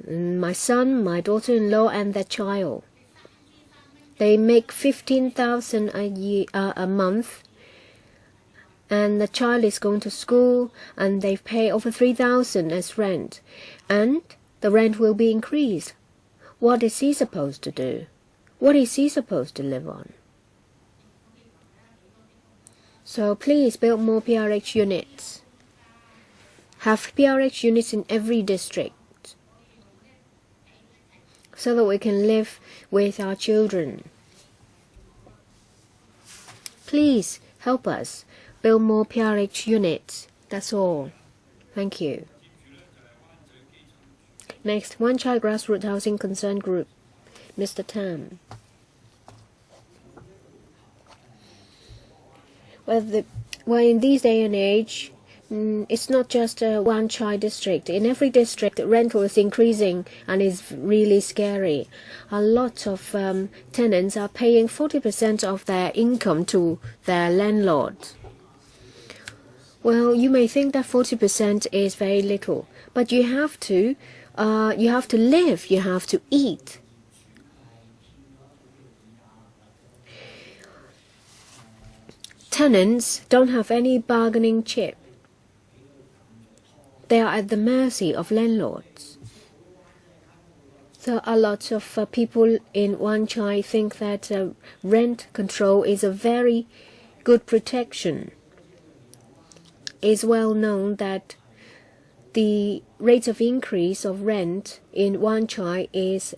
My son, my daughter-in-law, and their child. They make $15,000 a month, and the child is going to school, and they pay over $3,000 as rent, and the rent will be increased. What is he supposed to do? What is he supposed to live on? So please build more PRH units. Have PRH units in every district, so that we can live with our children. Please help us build more PRH units. That's all. Thank you. Next, One Child Grassroots Housing Concern Group, Mr. Tam. Well, in this day and age, it's not just a one-child district. In every district, rental is increasing and is really scary. A lot of tenants are paying 40% of their income to their landlord. Well, you may think that 40% is very little, but you have to live, you have to eat. Tenants don't have any bargaining chip. They are at the mercy of landlords. So a lot of people in Wan Chai think that rent control is a very good protection. It's well known that the rate of increase of rent in Wan Chai is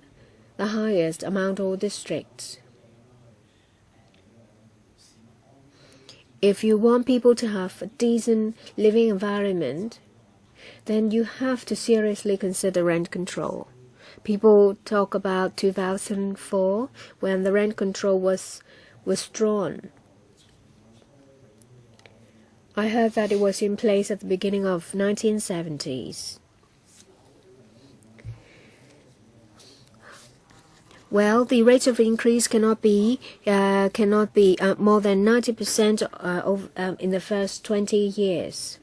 the highest among all districts. If you want people to have a decent living environment, then you have to seriously consider rent control. People talk about 2004 when the rent control was withdrawn. I heard that it was in place at the beginning of 1970s. Well, the rate of increase cannot be more than 90% in the first 20 years.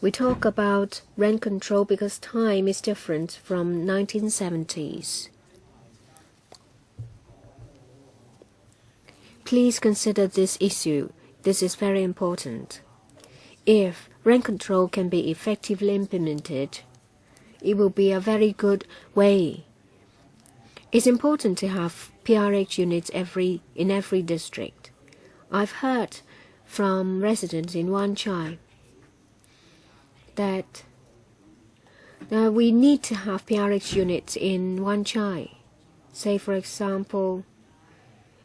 We talk about rent control because time is different from 1970s. Please consider this issue. This is very important. If rent control can be effectively implemented, it will be a very good way. It's important to have PRH units in every district. I've heard from residents in Wan Chai that we need to have PRH units in Wan Chai. Say, for example,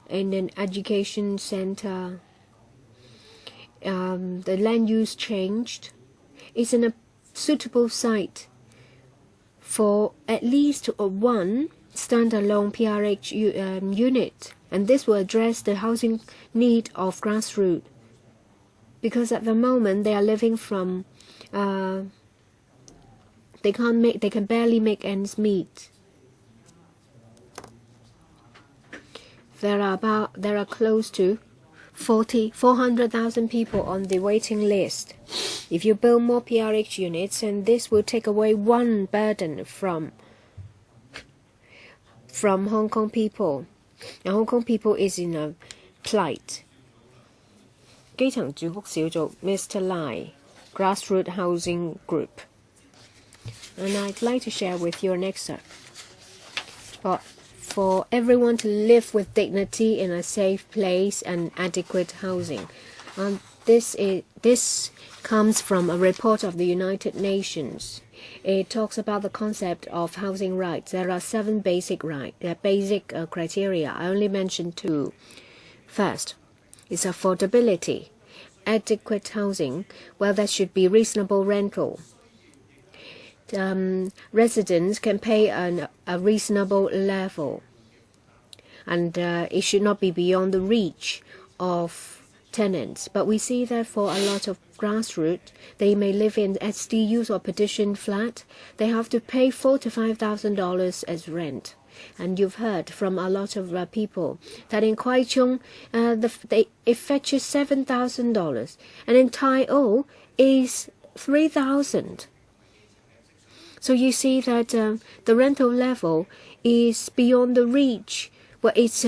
in an education center, the land use changed. It's in a suitable site for at least one standalone PRH unit, and this will address the housing need of grassroots, because at the moment they are living from They can barely make ends meet. There are close to 400,000 people on the waiting list. If you build more PRH units, and this will take away one burden from Hong Kong people. And Hong Kong people is in a plight. 基層住屋小組 Mr. Lai, Grassroots Housing Group. And I'd like to share with you an excerpt. For everyone to live with dignity in a safe place and adequate housing. This comes from a report of the United Nations. It talks about the concept of housing rights. There are 7 basic criteria. I only mentioned 2. First is affordability. Adequate housing, well, that should be reasonable rental. Residents can pay a reasonable level, and it should not be beyond the reach of tenants. But we see that for a lot of grassroots, they may live in SDUs or petition flat. They have to pay $4,000 to $5,000 as rent. And you've heard from a lot of people that in Kwai Chung, it fetches $7,000, and in Tai O is $3,000. So you see that the rental level is beyond the reach. Well, it's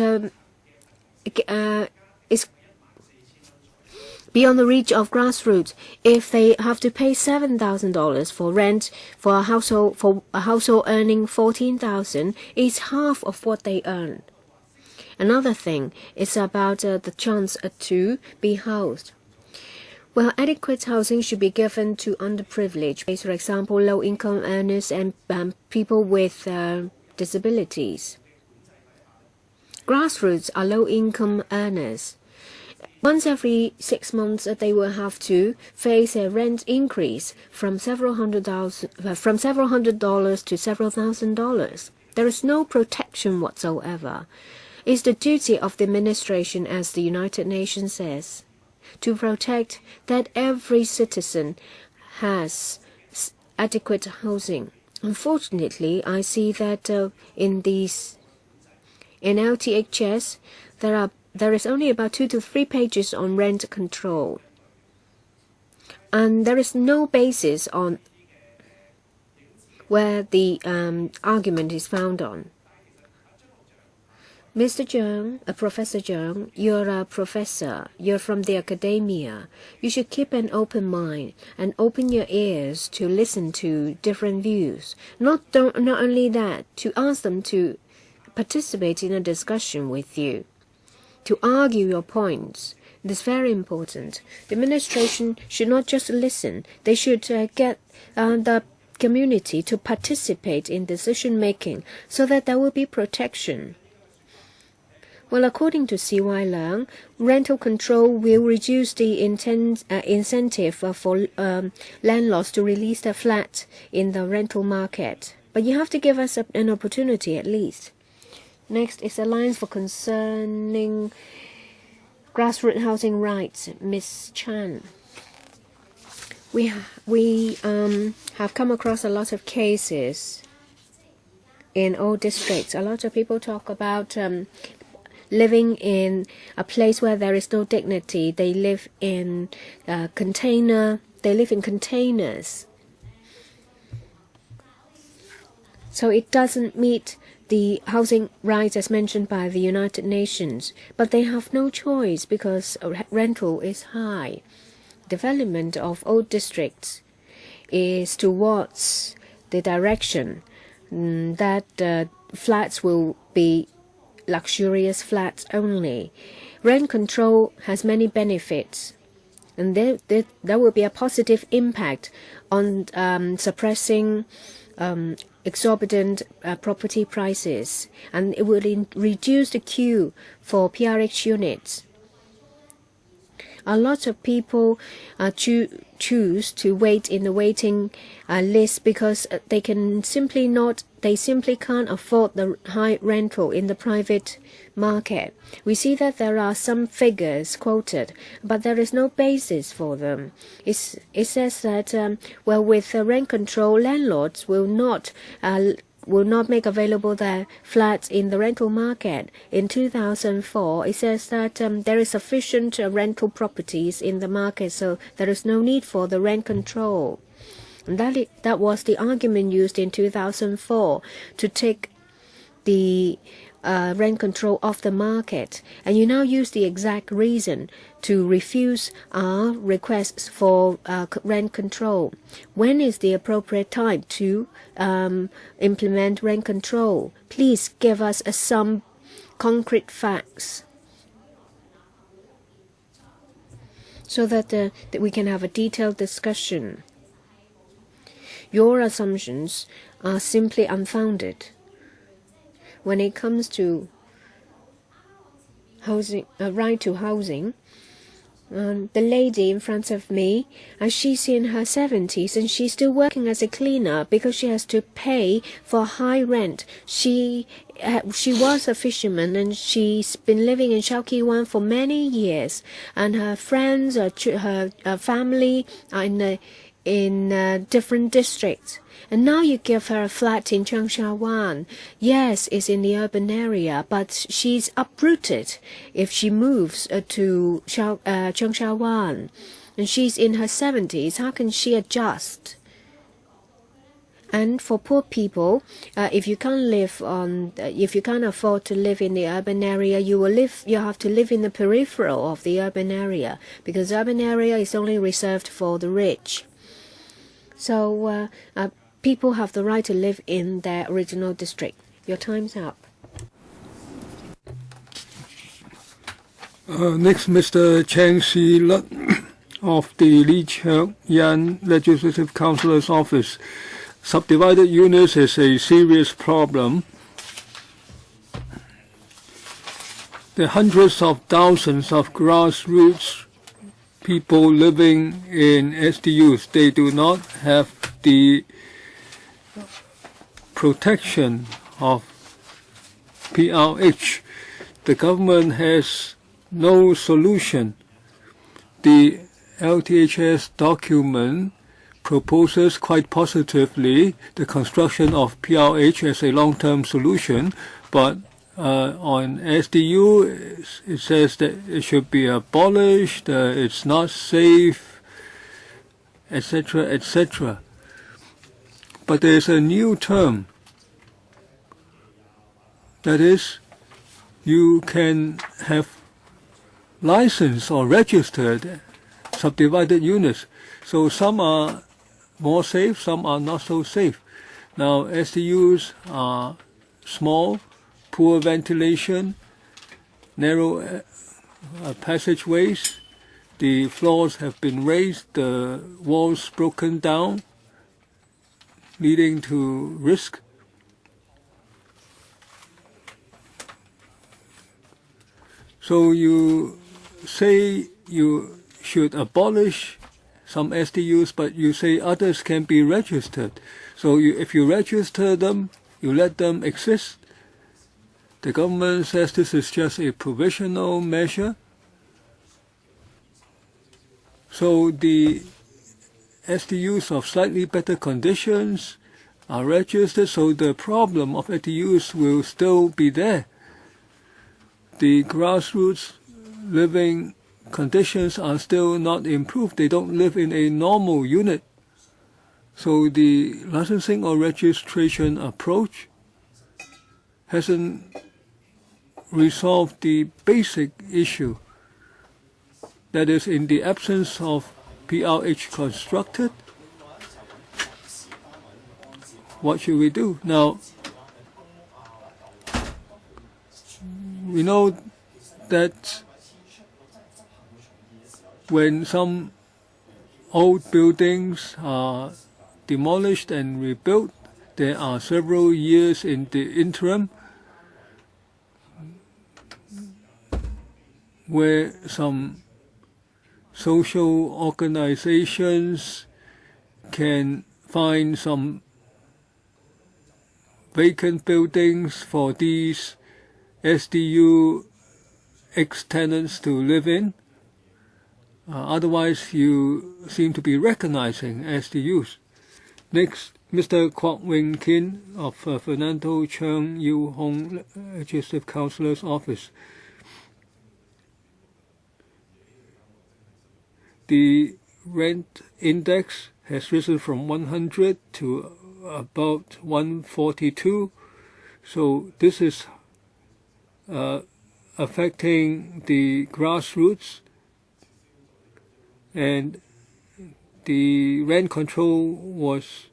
beyond the reach of grassroots. If they have to pay $7,000 for rent for a household earning $14,000, it's half of what they earn. Another thing is about the chance to be housed. Well, adequate housing should be given to underprivileged, for example, low-income earners and people with disabilities. Grassroots are low-income earners. Once every 6 months, they will have to face a rent increase from several hundred dollars to several $1,000s. There is no protection whatsoever. It's the duty of the administration, as the United Nations says, to protect that every citizen has adequate housing. Unfortunately, I see that in LTHS, there is only about 2 to 3 pages on rent control, and there is no basis on where the argument is found on. Mr. Zhang, Professor Zhang, you're a professor, you're from the academia. You should keep an open mind and open your ears to listen to different views. Not only that, to ask them to participate in a discussion with you, to argue your points. It is very important. The administration should not just listen. They should get the community to participate in decision-making so that there will be protection. Well, according to CY Leung, rental control will reduce the incentive for landlords to release their flat in the rental market. But you have to give us an opportunity at least. Next is Alliance for Concerning Grassroots Housing Rights, Ms. Chan. We have come across a lot of cases in all districts. A lot of people talk about living in a place where there is no dignity. They live in containers. So it doesn't meet the housing rights as mentioned by the United Nations, but they have no choice because rental is high. Development of old districts is towards the direction that flats will be luxurious flats only. Rent control has many benefits, and there will be a positive impact on suppressing exorbitant property prices, and it will reduce the queue for PRH units. A lot of people choose to wait in the waiting list because they simply can't afford the high rental in the private market. We see that there are some figures quoted, but there is no basis for them. It says that with rent control, landlords will not make available their flats in the rental market. In 2004, it says that there is sufficient rental properties in the market, so there is no need for the rent control. And that was the argument used in 2004 to take the rent control off the market. And you now use the exact reason to refuse our requests for rent control. When is the appropriate time to implement rent control? Please give us some concrete facts so that we can have a detailed discussion. Your assumptions are simply unfounded. When it comes to housing, right to housing, the lady in front of me, she's in her 70s and she's still working as a cleaner because she has to pay for high rent. She was a fisherman and she's been living in CHOW Koot-yin for many years, and her friends, her family are in different districts. And now you give her a flat in Cheung-sha-wan. Yes, it's in the urban area, but she's uprooted if she moves to Cheung-sha-wan. And she's in her 70s. How can she adjust? And for poor people, if you can't afford to live in the urban area, you have to live in the peripheral of the urban area, because the urban area is only reserved for the rich. So people have the right to live in their original district. Your time's up.
Next, Mr. Cheng Si-lut of the Li Ka-leung Legislative Councillor's Office. Subdivided units is a serious problem. There are hundreds of thousands of grassroots people living in SDUs. They do not have the protection of PRH. The government has no solution. The LTHS document proposes quite positively the construction of PRH as a long-term solution, but on SDU it says that it should be abolished, it's not safe, etc., etc. But there is a new term, that is, you can have licensed or registered subdivided units. So some are more safe, some are not so safe. Now SDUs are small, poor ventilation, narrow passageways, the floors have been raised, the walls broken down, leading to risk. So you say you should abolish some SDUs, but you say others can be registered. So if you register them, you let them exist. The government says this is just a provisional measure. So the SDUs of slightly better conditions are registered, so the problem of SDUs will still be there. The grassroots living conditions are still not improved. They don't live in a normal unit. So the licensing or registration approach hasn't resolved the basic issue. That is, in the absence of PRH constructed, what should we do? Now, we know that when some old buildings are demolished and rebuilt, there are several years in the interim where some social organizations can find some vacant buildings for these SDU ex-tenants to live in. Otherwise, you seem to be recognizing SDUs. Next, Mr. Kwok Wing Kin of Fernando Chung Yu Hong Legislative Councillor's Office. The rent index has risen from 100 to about 142. So this is affecting the grassroots, and the rent control was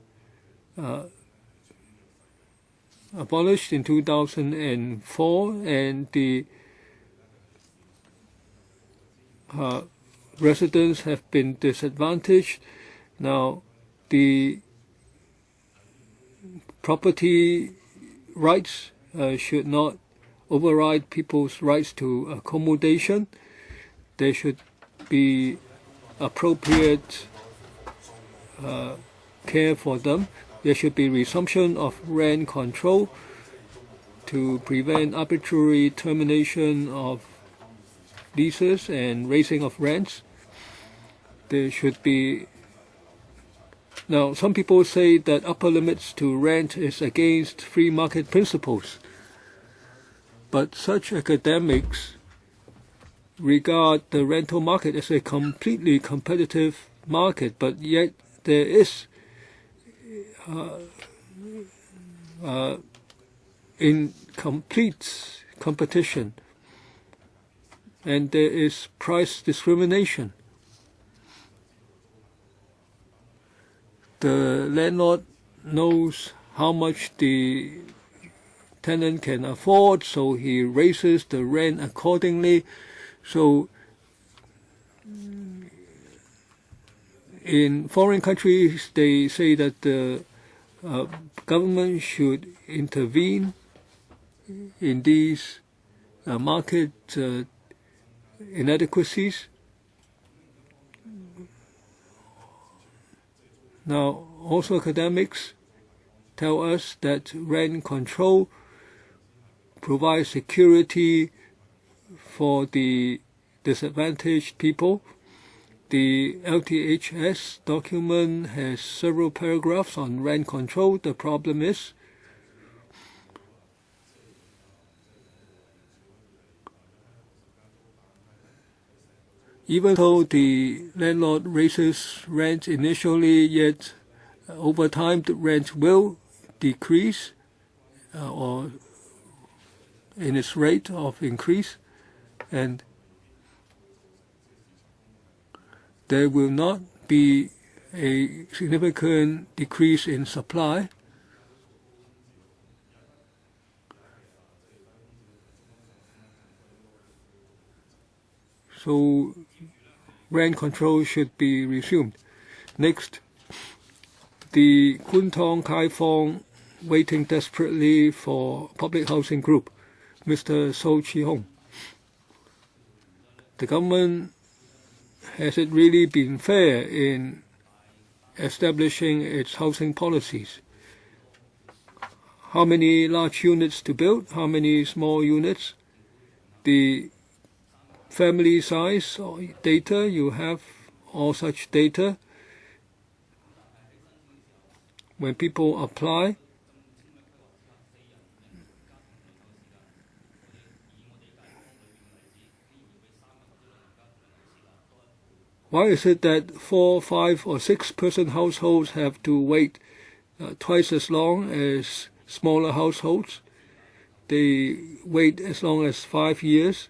abolished in 2004, and the residents have been disadvantaged. Now, the property rights should not override people's rights to accommodation. There should be appropriate care for them. There should be resumption of rent control to prevent arbitrary termination of leases and raising of rents. There should be. Now, some people say that upper limits to rent is against free market principles, but such academics regard the rental market as a completely competitive market, but yet there is incomplete competition, and there is price discrimination. The landlord knows how much the tenant can afford, so he raises the rent accordingly. So in foreign countries, they say that the government should intervene in these market inadequacies. Now, also academics tell us that rent control provides security for the disadvantaged people. The LTHS document has several paragraphs on rent control. The problem is even though the landlord raises rent initially, yet over time the rent will decrease or in its rate of increase, and there will not be a significant decrease in supply. So rent control should be resumed. Next, the Kwun Tong Kai Fong waiting desperately for public housing group, Mr. So Chi Hong. The government, has it really been fair in establishing its housing policies? How many large units to build? How many small units? The family size or data, you have all such data. When people apply, why is it that 4, 5, or 6-person households have to wait twice as long as smaller households? They wait as long as 5 years.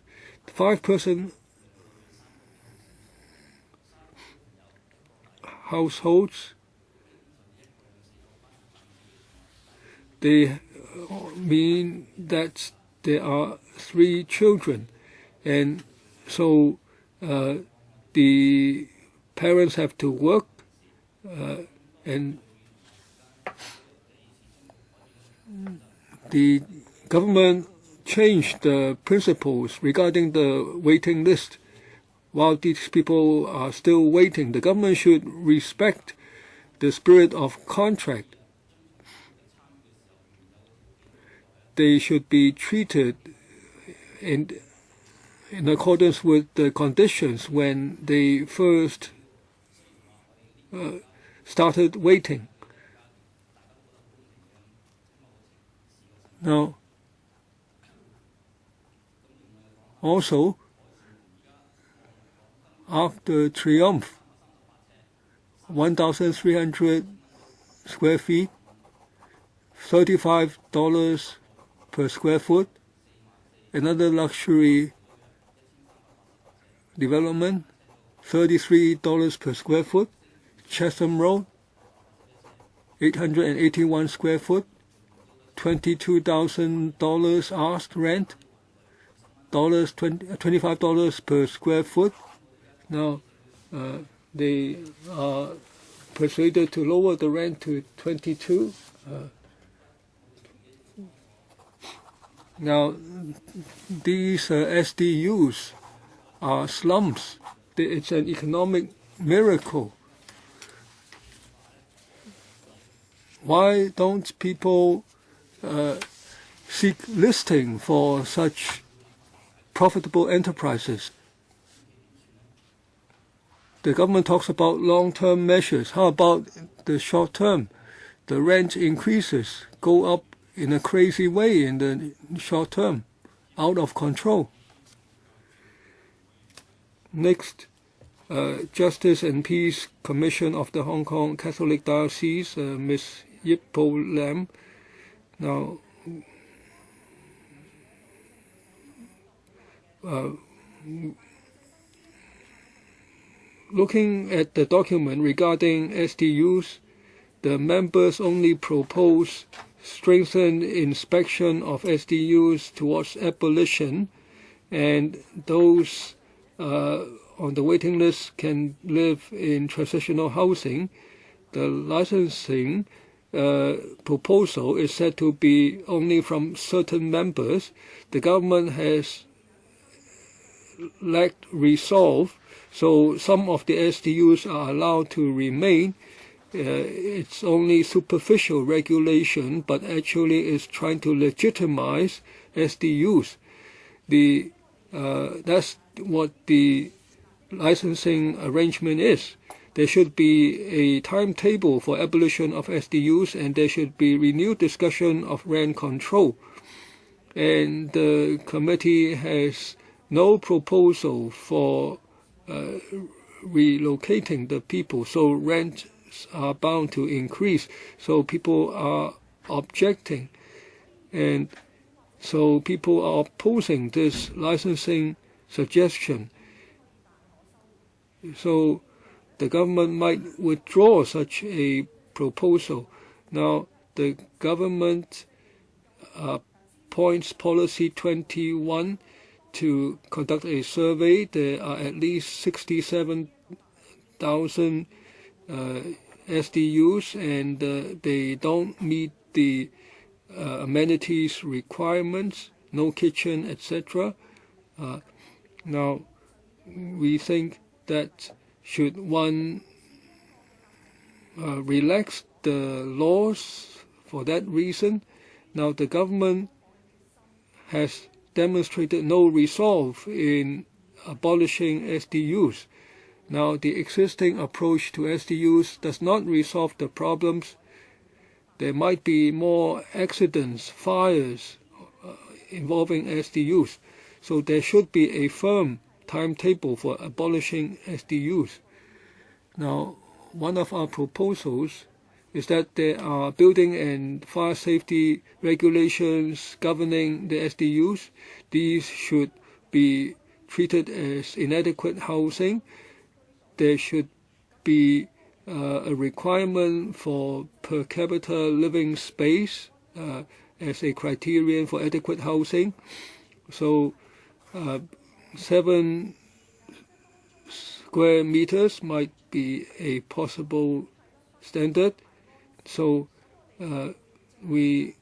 5-person households, they mean that there are 3 children, and so the parents have to work, and the government changed the principles regarding the waiting list. while these people are still waiting. The government should respect the spirit of contract. They should be treated in accordance with the conditions when they first started waiting. Now, also, after Triumph, 1,300 square feet, $35 per square foot. Another luxury development, $33 per square foot. Chesham Road, 881 square foot, $22,000 asked rent, $25 per square foot. Now, they are persuaded to lower the rent to $22. Now, these SDUs are slums. It's an economic miracle. Why don't people seek listing for such profitable enterprises? The government talks about long-term measures. How about the short-term? The rent increases go up in a crazy way in the short term, out of control. Next, Justice and Peace Commission of the Hong Kong Catholic Diocese, Ms. Yip Po Lam. Now, looking at the document regarding SDUs, the members only propose strengthened inspection of SDUs towards abolition, and those on the waiting list can live in transitional housing. The licensing proposal is said to be only from certain members. The government has lacked resolve, so some of the SDUs are allowed to remain. It's only superficial regulation, but actually is trying to legitimize SDUs. That's what the licensing arrangement is. There should be a timetable for abolition of SDUs, and there should be renewed discussion of rent control. And the committee has no proposal for relocating the people, so rent are bound to increase, so people are objecting, and so people are opposing this licensing suggestion. So the government might withdraw such a proposal. Now, the government points Policy 21 to conduct a survey. There are at least 67,000 SDUs, and they don't meet the amenities requirements, no kitchen, etc. Now, we think that should one relax the laws for that reason? Now, the government has demonstrated no resolve in abolishing SDUs. Now, the existing approach to SDUs does not resolve the problems. There might be more accidents, fires involving SDUs. So there should be a firm timetable for abolishing SDUs. Now, one of our proposals is that there are building and fire safety regulations governing the SDUs. These should be treated as inadequate housing. There should be a requirement for per capita living space as a criterion for adequate housing. So 7 square meters might be a possible standard. So we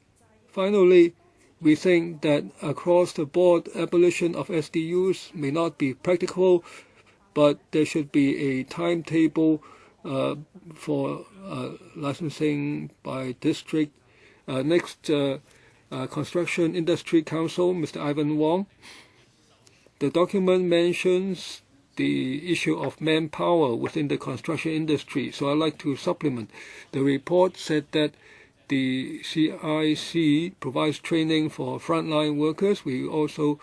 think that across the board abolition of SDUs may not be practical. but there should be a timetable for licensing by district. Next, Construction Industry Council, Mr. Ivan Wong. The document mentions the issue of manpower within the construction industry, so I'd like to supplement. The report said that the CIC provides training for frontline workers. We also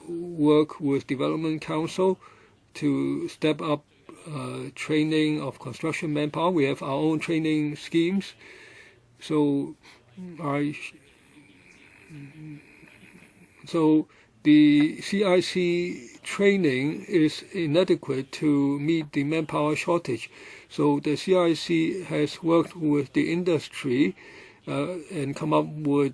work with Development Council to step up training of construction manpower. We have our own training schemes. So the CIC training is inadequate to meet the manpower shortage. So the CIC has worked with the industry and come up with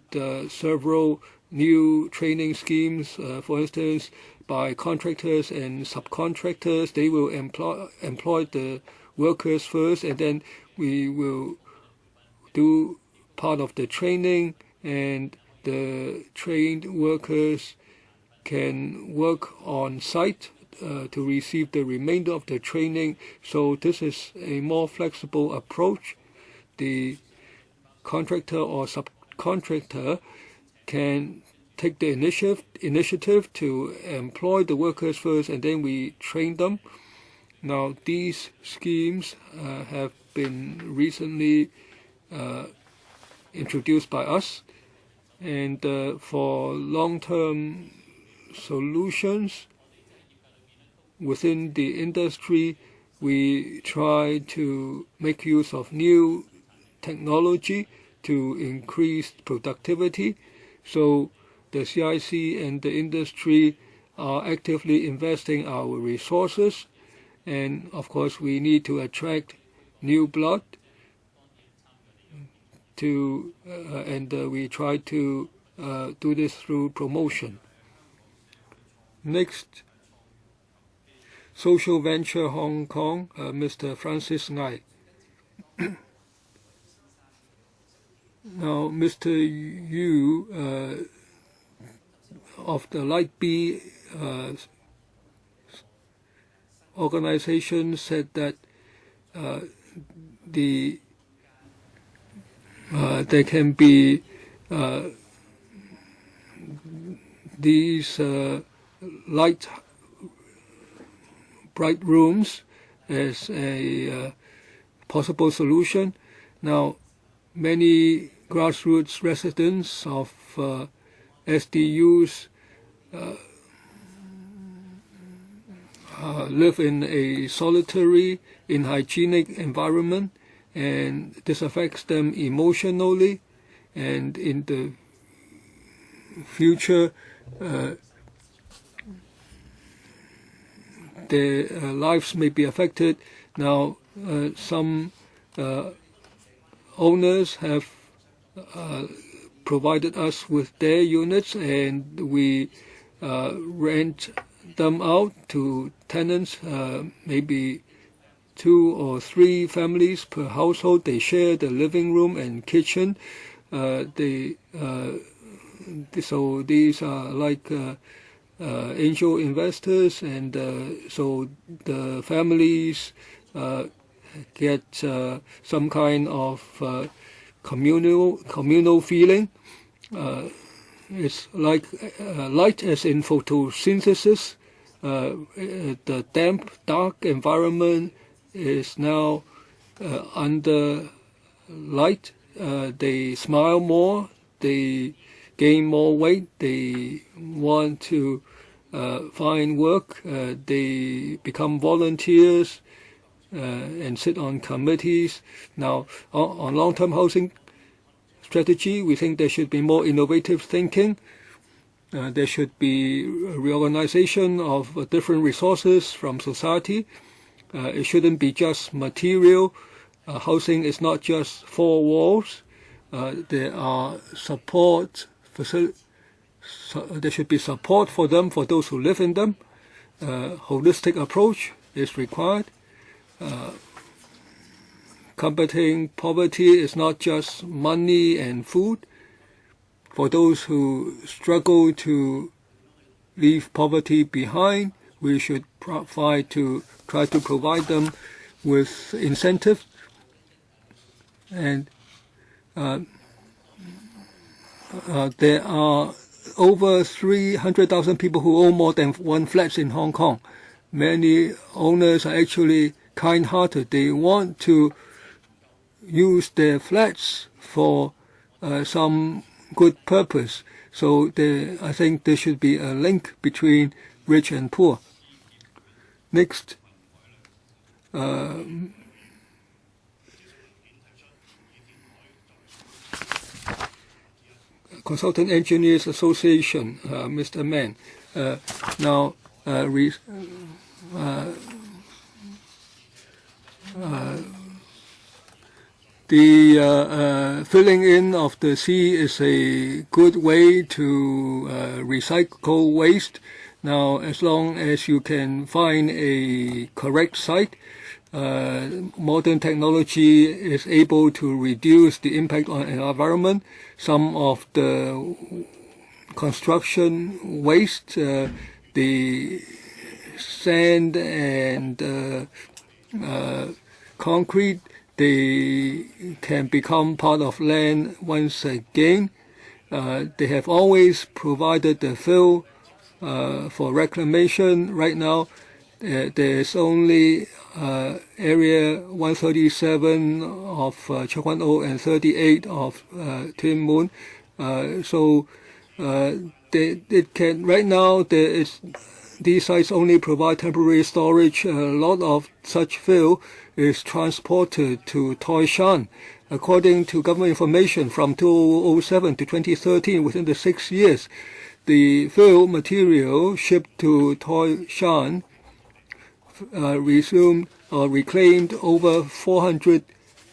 several new training schemes. For instance, by contractors and subcontractors, they will employ the workers first, and then we will do part of the training, and the trained workers can work on site to receive the remainder of the training. So this is a more flexible approach. The contractor or subcontractor can take the initiative to employ the workers first, and then we train them. Now, these schemes have been recently introduced by us, and for long-term solutions within the industry, we try to make use of new technology to increase productivity. So the CIC and the industry are actively investing our resources, and of course we need to attract new blood and we try to do this through promotion. Next, Social Venture Hong Kong, Mr. Francis Ngai. Now, Mr. Yu of the Light B organization said that there can be these bright rooms as a possible solution. Now, many grassroots residents of SDUs live in a solitary, unhygienic environment, and this affects them emotionally, and in the future their lives may be affected. Now, some owners have provided us with their units, and we rent them out to tenants, maybe 2 or 3 families per household. They share the living room and kitchen. So these are like angel investors, and so the families get some kind of communal feeling. It's like light as in photosynthesis. The damp, dark environment is now under light. They smile more, they gain more weight, they want to find work, they become volunteers and sit on committees. Now, on long-term housing strategy, we think there should be more innovative thinking. There should be reorganization of different resources from society. It shouldn't be just material. Housing is not just 4 walls. There are there should be support for them, for those who live in them. Holistic approach is required. Combating poverty is not just money and food. For those who struggle to leave poverty behind, we should try to provide them with incentive, and there are over 300,000 people who own more than one flat in Hong Kong. Many owners are actually kind-hearted. They want to use their flats for some good purpose. So I think there should be a link between rich and poor. Next, Consultant Engineers Association, Mr. Mann. The filling in of the sea is a good way to recycle waste. Now, as long as you can find a correct site, modern technology is able to reduce the impact on the environment. Some of the construction waste, the sand and concrete, they can become part of land once again. They have always provided the fill for reclamation. Right now, there's only area 137 of Chek Wan O and 38 of Tin Mun. So it can right now these sites only provide temporary storage. A lot of such fill is transported to Toi Shan. According to government information from 2007 to 2013, within the 6 years, the fill material shipped to Toi Shan reclaimed over 400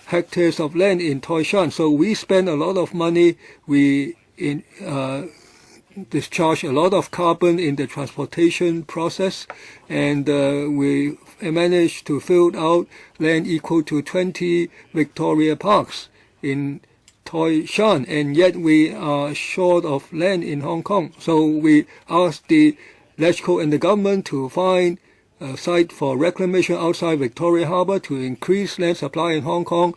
hectares of land in Toi Shan. So we spend a lot of money. We discharge a lot of carbon in the transportation process, and we managed to fill out land equal to 20 Victoria Parks in Toi Shan, and yet we are short of land in Hong Kong. So we asked the LegCo and the government to find a site for reclamation outside Victoria Harbour to increase land supply in Hong Kong,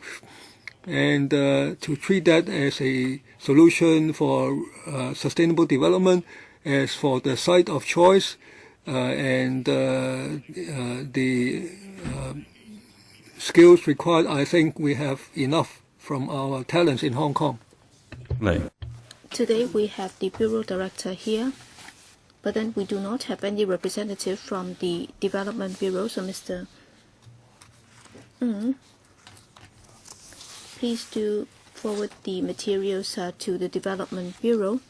and to treat that as a solution for sustainable development. As for the site of choice and the skills required, I think we have enough from our talents in Hong Kong.
Today we have the Bureau Director here, but then we do not have any representative from the Development Bureau. So Mr. Please do forward the materials to the Development Bureau.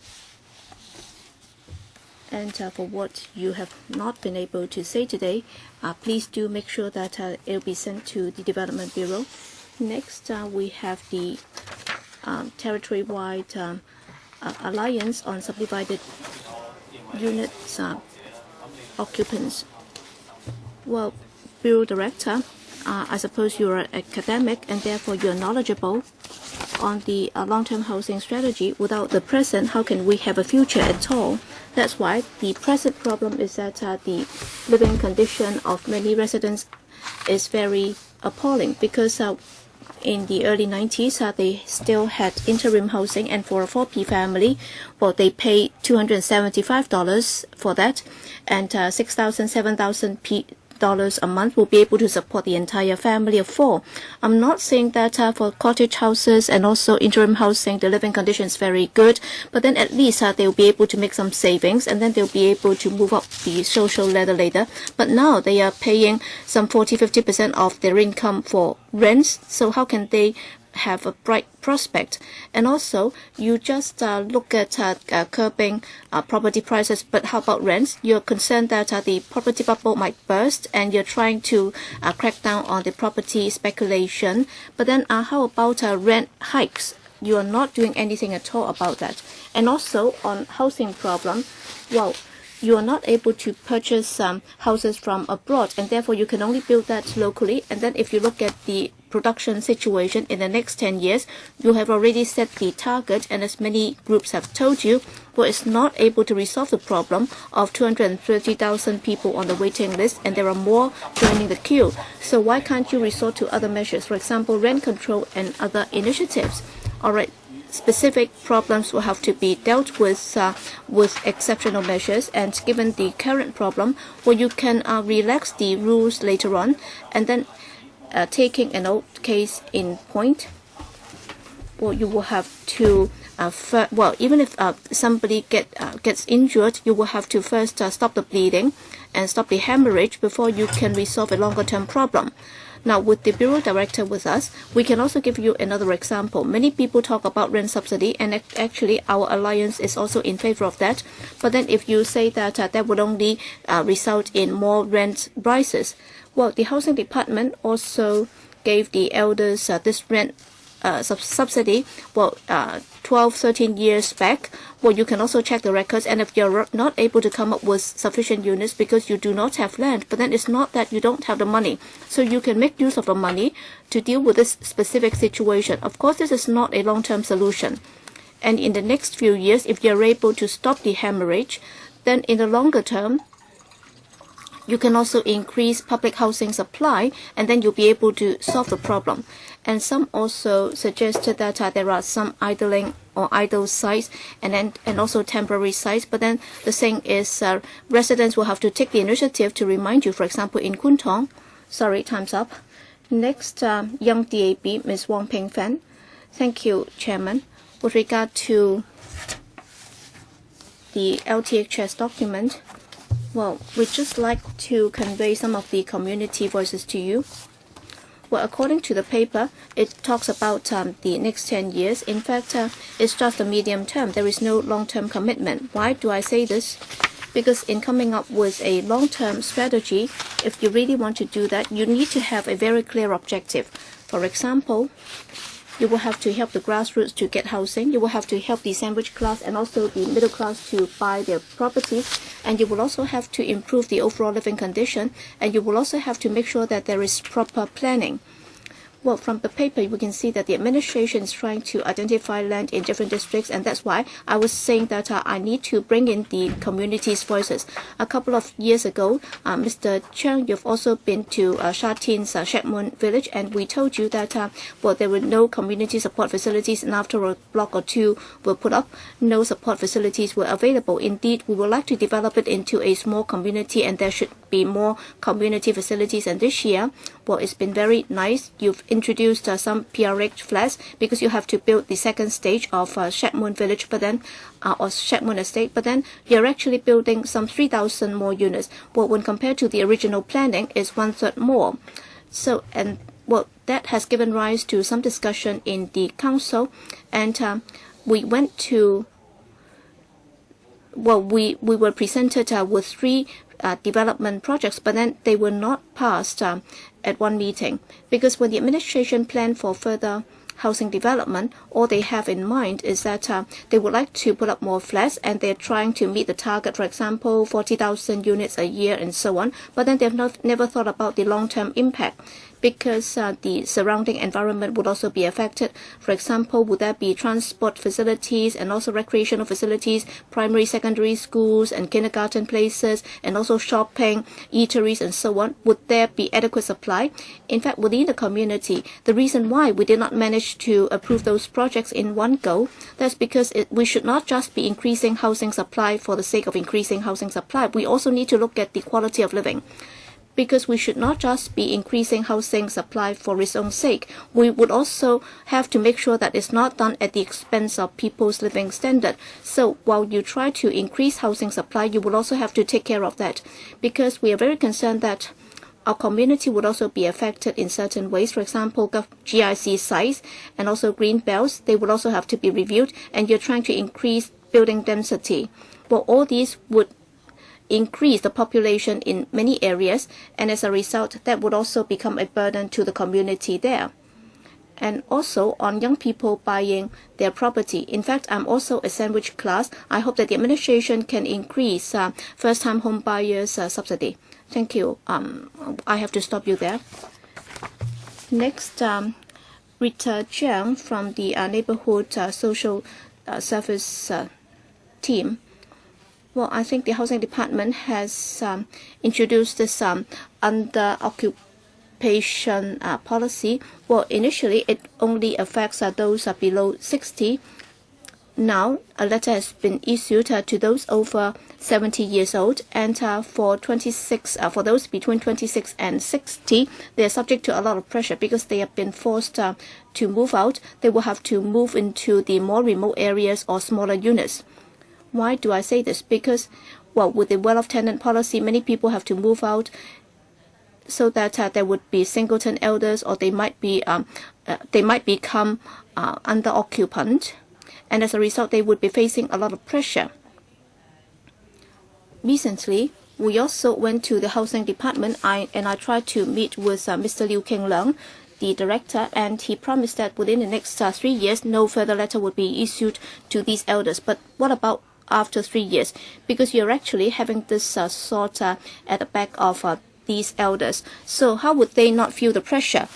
And for what you have not been able to say today, please do make sure that it will be sent to the Development Bureau. Next, we have the territory-wide Alliance on Subdivided Units Occupants. Well, Bureau Director, I suppose you're an academic and therefore you're knowledgeable on the long-term housing strategy. Without the present, how can we have a future at all? That's why the present problem is that the living condition of many residents is very appalling, because in the early 90s, they still had interim housing, and for a 4P family, well, they pay $275 for that, and $6,000, $7,000 a month will be able to support the entire family of 4. I'm not saying that for cottage houses and also interim housing, the living condition is very good, but then at least they'll be able to make some savings, and then they'll be able to move up the social ladder later. But now they are paying some 40-50% of their income for rents, so how can they have a bright prospect? And also, you just look at curbing property prices, but how about rents? You're concerned that the property bubble might burst, and you're trying to crack down on the property speculation. But then how about rent hikes? You are not doing anything at all about that. And also, on housing problem, well, you are not able to purchase houses from abroad, and therefore you can only build that locally. And then if you look at the production situation in the next 10 years. You have already set the target, and as many groups have told you, well, it's not able to resolve the problem of 230,000 people on the waiting list, and there are more joining the queue. So why can't you resort to other measures, for example, rent control and other initiatives? All right. Specific problems will have to be dealt with exceptional measures, and given the current problem, well, you can relax the rules later on, and then taking an old case in point, well, you will have to even if somebody gets injured, you will have to first stop the bleeding and stop the hemorrhage before you can resolve a longer-term problem. Now, with the Bureau Director with us, we can also give you another example. Many people talk about rent subsidy, and actually our alliance is also in favor of that. But then if you say that that would only result in more rent rises, well, the Housing Department also gave the elders this rent subsidy, well, 12, 13 years back. Well, you can also check the records, and if you're not able to come up with sufficient units because you do not have land, but then it's not that you don't have the money. So you can make use of the money to deal with this specific situation. Of course, this is not a long-term solution. And in the next few years, if you're able to stop the hemorrhage, then in the longer term, you can also increase public housing supply, and then you'll be able to solve the problem. And some also suggested that there are some idling or idle sites and also temporary sites. But then the thing is, residents will have to take the initiative to remind you. For example, in Kwun Tong, sorry, time's up. Next, young DAB, Ms. Wong Ping Fan. Thank you, Chairman. With regard to the LTHS document, well, we'd just like to convey some of the community voices to you. Well, according to the paper, it talks about the next 10 years. In fact, it's just a medium term. There is no long-term commitment. Why do I say this? Because in coming up with a long-term strategy, if you really want to do that, you need to have a very clear objective. For example, you will have to help the grassroots to get housing. You will have to help the sandwich class and also the middle class to buy their properties. And you will also have to improve the overall living condition. And you will also have to make sure that there is proper planning. Well, from the paper, we can see that the administration is trying to identify land in different districts, and that's why I was saying that I need to bring in the community's voices. A couple of years ago, Mr. Cheung, you've also been to Sha Tin's Shet Mun village, and we told you that well, there were no community support facilities, and after a block or two were put up, no support facilities were available. Indeed, we would like to develop it into a small community, and there should be more community facilities. And this year, well, it's been very nice. You've introduced some PRH flats because you have to build the second stage of Shet Mun village, but then or Shet Mun estate, but then you're actually building some 3,000 more units. Well, when compared to the original planning, is 1/3 more. So, and well, that has given rise to some discussion in the council, and we went to. Well, we were presented with 3 development projects, but then they were not passed at one meeting, because when the administration planned for further housing development, all they have in mind is that they would like to put up more flats, and they're trying to meet the target, for example, 40,000 units a year and so on. But then they've never thought about the long-term impact, because the surrounding environment would also be affected. For example, would there be transport facilities and also recreational facilities, primary, secondary schools and kindergarten places, and also shopping, eateries and so on? Would there be adequate supply? In fact, within the community, the reason why we did not manage to approve those projects in one go, that's because we should not just be increasing housing supply for the sake of increasing housing supply. We also need to look at the quality of living, because we should not just be increasing housing supply for its own sake. We would also have to make sure that it's not done at the expense of people's living standard. So while you try to increase housing supply, you will also have to take care of that, because we are very concerned that our community would also be affected in certain ways. For example, GIC sites and also green belts, they would also have to be reviewed, and you're trying to increase building density. Well, all these would increase the population in many areas, and as a result, that would also become a burden to the community there. And also on young people buying their property. In fact, I'm also a sandwich class. I hope that the administration can increase first-time home buyers subsidy. Thank you. I have to stop you there. Next, Rita Jiang from the Neighbourhood Social Service team. Well, I think the Housing Department has introduced this under occupation policy. Well, initially it only affects those below 60. Now, a letter has been issued to those over 70 years old, and for those between 26 and 60, they are subject to a lot of pressure because they have been forced to move out. They will have to move into the more remote areas or smaller units. Why do I say this? Because, well, with the well-off tenant policy, many people have to move out so that there would be singleton elders, or they might become under occupant. And as a result, they would be facing a lot of pressure. Recently, we also went to the Housing Department, and I tried to meet with Mr. LEUNG Kam-wai, the director, and he promised that within the next 3 years, no further letter would be issued to these elders. But what about after 3 years? Because you're actually having this sort at the back of these elders. So how would they not feel the pressure?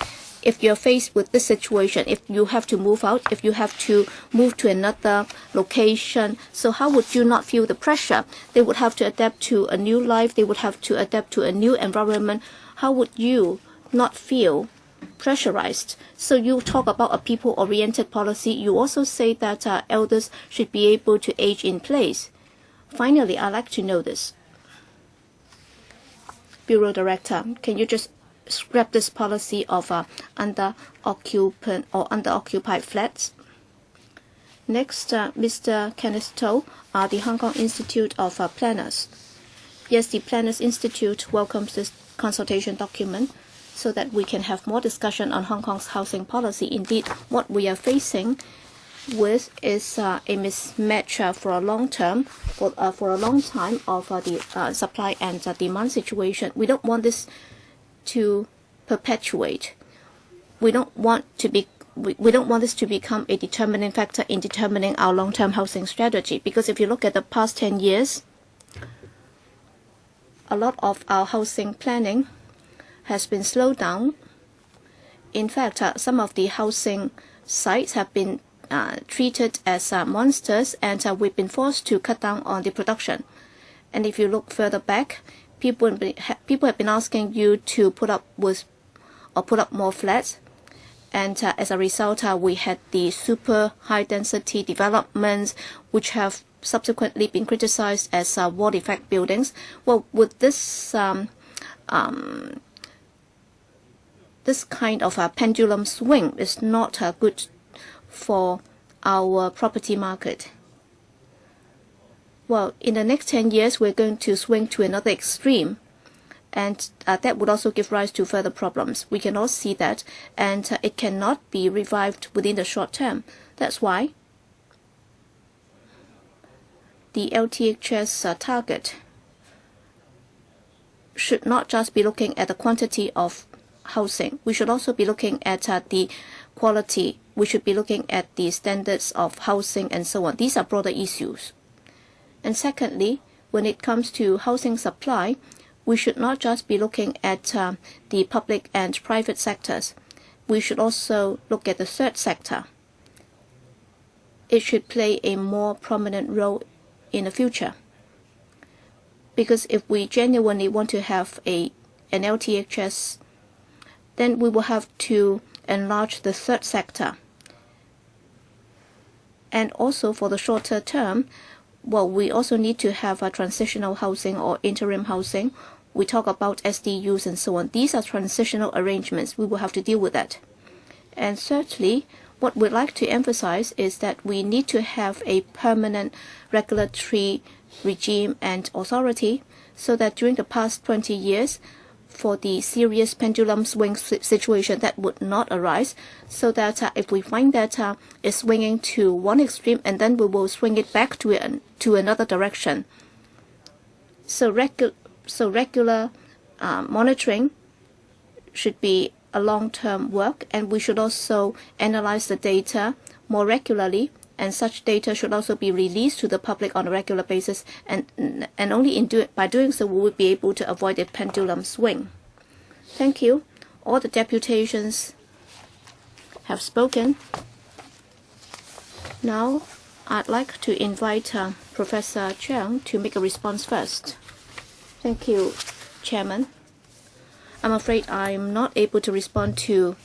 If you're faced with this situation, if you have to move out, if you have to move to another location, so how would you not feel the pressure? They would have to adapt to a new life. They would have to adapt to a new environment. How would you not feel pressurized? So you talk about a people-oriented policy. You also say that elders should be able to age in place. Finally, I'd like to know this. Bureau Director, can you just scrap this policy of under-occupant or under-occupied flats? Next, Mr. Kenneth To, the Hong Kong Institute of Planners. Yes, the Planners Institute welcomes this consultation document so that we can have more discussion on Hong Kong's housing policy. Indeed, what we are facing with is a mismatch for a long time of the supply and demand situation. We don't want this to perpetuate. We don't want this to become a determining factor in determining our long-term housing strategy. Because if you look at the past 10 years, a lot of our housing planning has been slowed down. In fact, some of the housing sites have been treated as monsters, and we've been forced to cut down on the production. And if you look further back, people have been asking you to put up more flats, and as a result, we had the super high density developments, which have subsequently been criticized as wall effect buildings. Well, with this this kind of pendulum swing is not good for our property market. Well, in the next 10 years, we're going to swing to another extreme, and that would also give rise to further problems. We can all see that, and it cannot be revived within the short term. That's why the LTHS target should not just be looking at the quantity of housing. We should also be looking at the quality. We should be looking at the standards of housing and so on. These are broader issues. And secondly, when it comes to housing supply, we should not just be looking at the public and private sectors. We should also look at the third sector. It should play a more prominent role in the future. Because if we genuinely want to have an LTHS, then we will have to enlarge the third sector. And also for the shorter term, well, we also need to have a transitional housing or interim housing. We talk about SDUs and so on. These are transitional arrangements. We will have to deal with that. And thirdly, what we'd like to emphasize is that we need to have a permanent regulatory regime and authority so that during the past 20 years, for the serious pendulum swing situation, that would not arise, so that if we find that it's swinging to one extreme, and then we will swing it back to another direction. So regular monitoring should be a long-term work, and we should also analyze the data more regularly, and such data should also be released to the public on a regular basis, and only by doing so we will be able to avoid a pendulum swing. Thank you. All the deputations have spoken. Now, I'd like to invite Professor Cheung to make a response first. Thank you, Chairman. I'm afraid I'm not able to respond to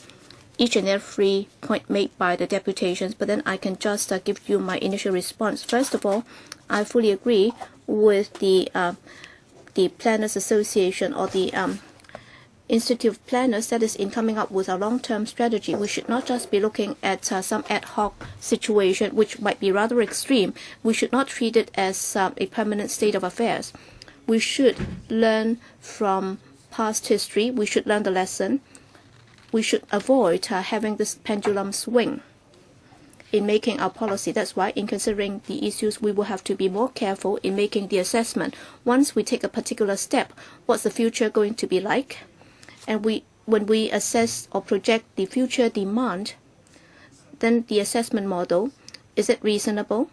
each and every point made by the deputations, but then I can just give you my initial response. First of all, I fully agree with the Planners Association or the Institute of Planners that is in coming up with a long-term strategy. We should not just be looking at some ad hoc situation which might be rather extreme. We should not treat it as a permanent state of affairs. We should learn from past history. We should learn the lesson. We should avoid having this pendulum swing in making our policy. That's why in considering the issues, we will have to be more careful in making the assessment. Once we take a particular step, what's the future going to be like? And when we assess or project the future demand, then the assessment model, is it reasonable?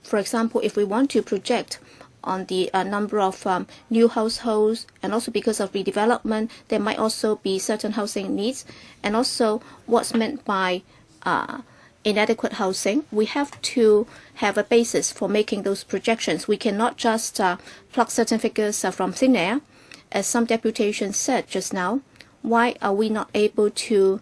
For example, if we want to project on the number of new households, and also because of redevelopment, there might also be certain housing needs, and also what's meant by inadequate housing. We have to have a basis for making those projections. We cannot just pluck certain figures from thin air. As some deputations said just now, why are we not able to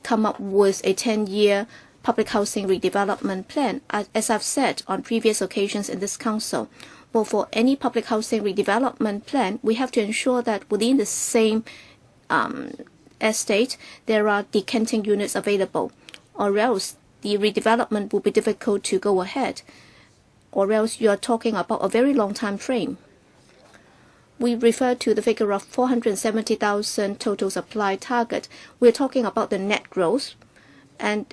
come up with a 10-year public housing redevelopment plan? As I've said on previous occasions in this council, well, for any public housing redevelopment plan, we have to ensure that within the same estate, there are decanting units available, or else the redevelopment will be difficult to go ahead, or else you are talking about a very long time frame. We refer to the figure of 470,000 total supply target. We're talking about the net growth, and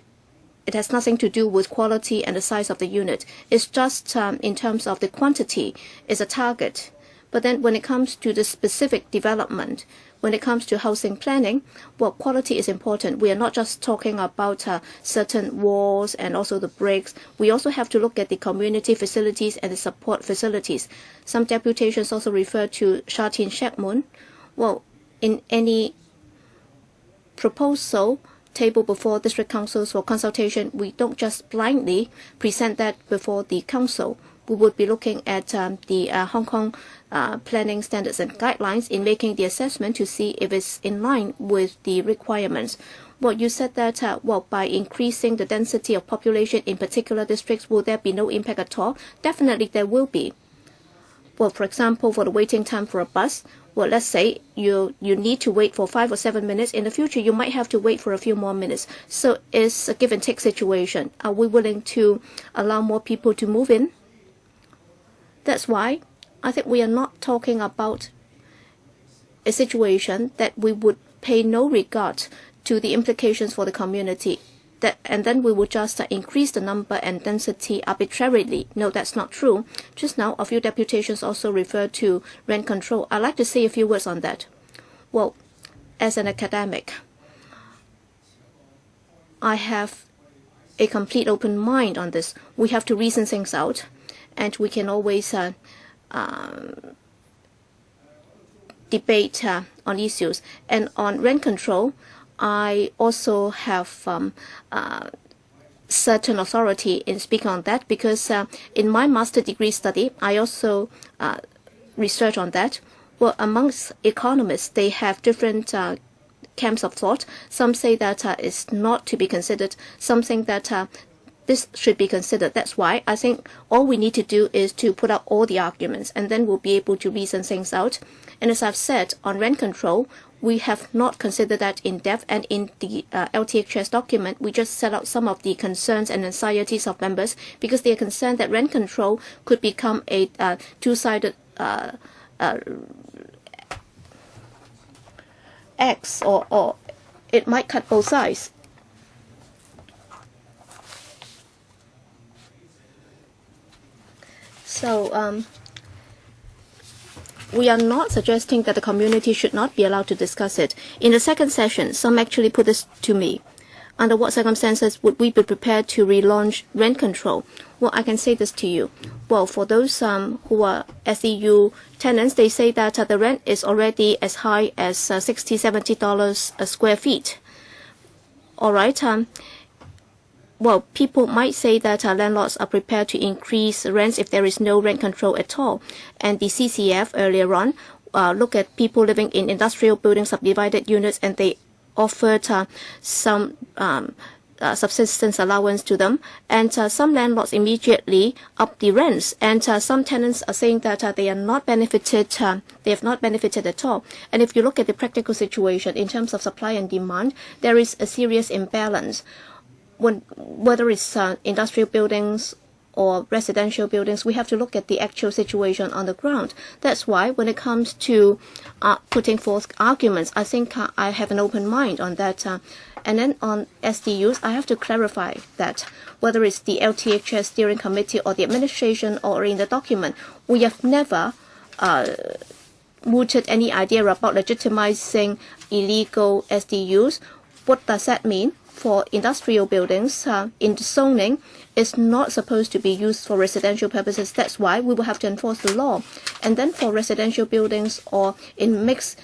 it has nothing to do with quality and the size of the unit. It's just in terms of the quantity is a target. But then when it comes to the specific development, when it comes to housing planning, well, quality is important. We are not just talking about certain walls and also the bricks. We also have to look at the community facilities and the support facilities. Some deputations also refer to Sha Tin Shek Mun. Well, in any proposal table before district councils for consultation, we don't just blindly present that before the council. We would be looking at the Hong Kong planning standards and guidelines in making the assessment to see if it's in line with the requirements. Well, you said that, well, by increasing the density of population in particular districts, will there be no impact at all? Definitely there will be. Well, for example, for the waiting time for a bus, well, let's say you need to wait for 5 or 7 minutes. In the future, you might have to wait for a few more minutes. So it's a give and take situation. Are we willing to allow more people to move in? That's why I think we are not talking about a situation that we would pay no regard to the implications for the community, and then we would just increase the number and density arbitrarily. No, that's not true. Just now, a few deputations also referred to rent control. I'd like to say a few words on that. Well, as an academic, I have a complete open mind on this. We have to reason things out, and we can always debate on issues. And on rent control, I also have certain authority in speaking on that, because in my master degree study, I also research on that. Well, amongst economists, they have different camps of thought. Some say that it's not to be considered. Some think that this should be considered. That's why I think all we need to do is to put out all the arguments, and then we'll be able to reason things out. And as I've said, on rent control, we have not considered that in depth, and in the LTHS document, we just set out some of the concerns and anxieties of members, because they are concerned that rent control could become a two-sided X, or it might cut both sides. So we are not suggesting that the community should not be allowed to discuss it. In the second session, some actually put this to me. Under what circumstances would we be prepared to relaunch rent control? Well, I can say this to you. Well, for those who are SEU tenants, they say that the rent is already as high as $60–70 a square feet. all right. Well, people might say that landlords are prepared to increase rents if there is no rent control at all. And the CCF earlier on look at people living in industrial buildings, subdivided units, and they offered some subsistence allowance to them. And some landlords immediately up the rents. And some tenants are saying that they are not benefited. They have not benefited at all. And if you look at the practical situation in terms of supply and demand, there is a serious imbalance. Whether it's industrial buildings or residential buildings, we have to look at the actual situation on the ground. That's why when it comes to putting forth arguments, I think I have an open mind on that. And then on SDUs, I have to clarify that whether it's the LTHS steering committee or the administration or in the document, we have never mooted any idea about legitimizing illegal SDUs. What does that mean? For industrial buildings, in the zoning, is not supposed to be used for residential purposes. That's why we will have to enforce the law. And then for residential buildings or in mixed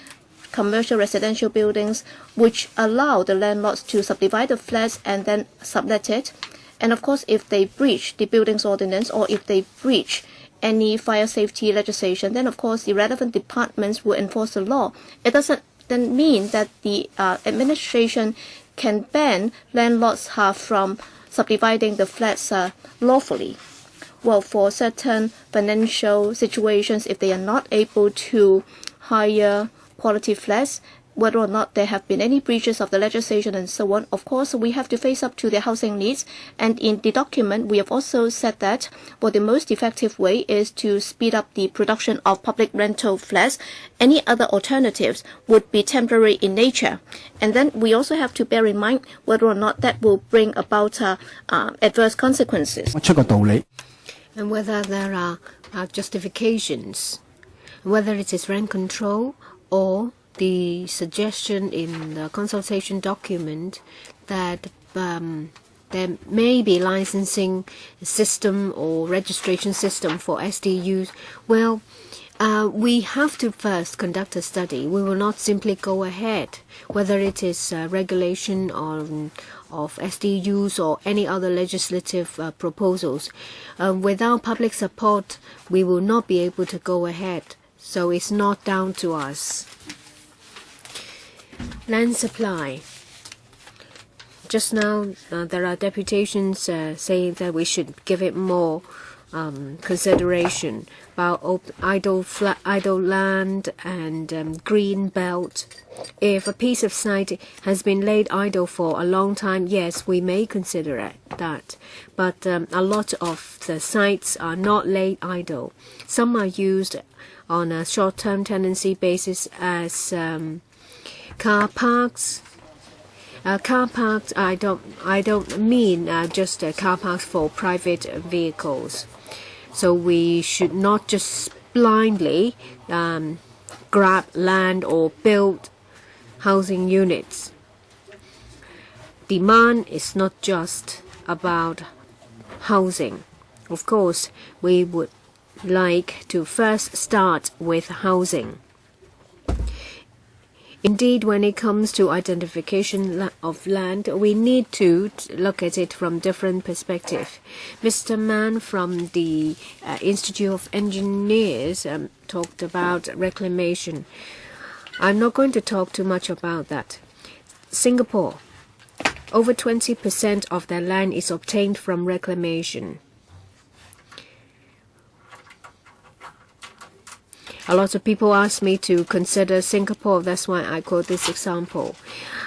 commercial residential buildings, which allow the landlords to subdivide the flats and then sublet it. And of course, if they breach the buildings ordinance or if they breach any fire safety legislation, then of course the relevant departments will enforce the law. It doesn't then mean that the administration can ban landlords from subdividing the flats lawfully. Well, for certain financial situations, if they are not able to hire quality flats, whether or not there have been any breaches of the legislation and so on, of course, we have to face up to their housing needs. And in the document, we have also said that the most effective way is to speed up the production of public rental flats. Any other alternatives would be temporary in nature. And then we also have to bear in mind whether or not that will bring about adverse consequences.
And whether there are justifications, whether it is rent control or the suggestion in the consultation document that there may be licensing system or registration system for SDUs. Well, we have to first conduct a study. We will not simply go ahead, whether it is regulation of SDUs or any other legislative proposals. Without public support, we will not be able to go ahead. So it's not down to us. Land supply. Just now, there are deputations saying that we should give it more consideration about idle land and green belt. If a piece of site has been laid idle for a long time, yes, we may consider that. But a lot of the sites are not laid idle. Some are used on a short-term tenancy basis as car parks. Car parks, I don't mean just car parks for private vehicles. So we should not just blindly grab land or build housing units. Demand is not just about housing. Of course, we would like to first start with housing. Indeed, when it comes to identification of land, we need to look at it from different perspectives. Mr. Mann from the Institute of Engineers talked about reclamation. I'm not going to talk too much about that. Singapore, over 20% of their land is obtained from reclamation. A lot of people ask me to consider Singapore. That's why I quote this example.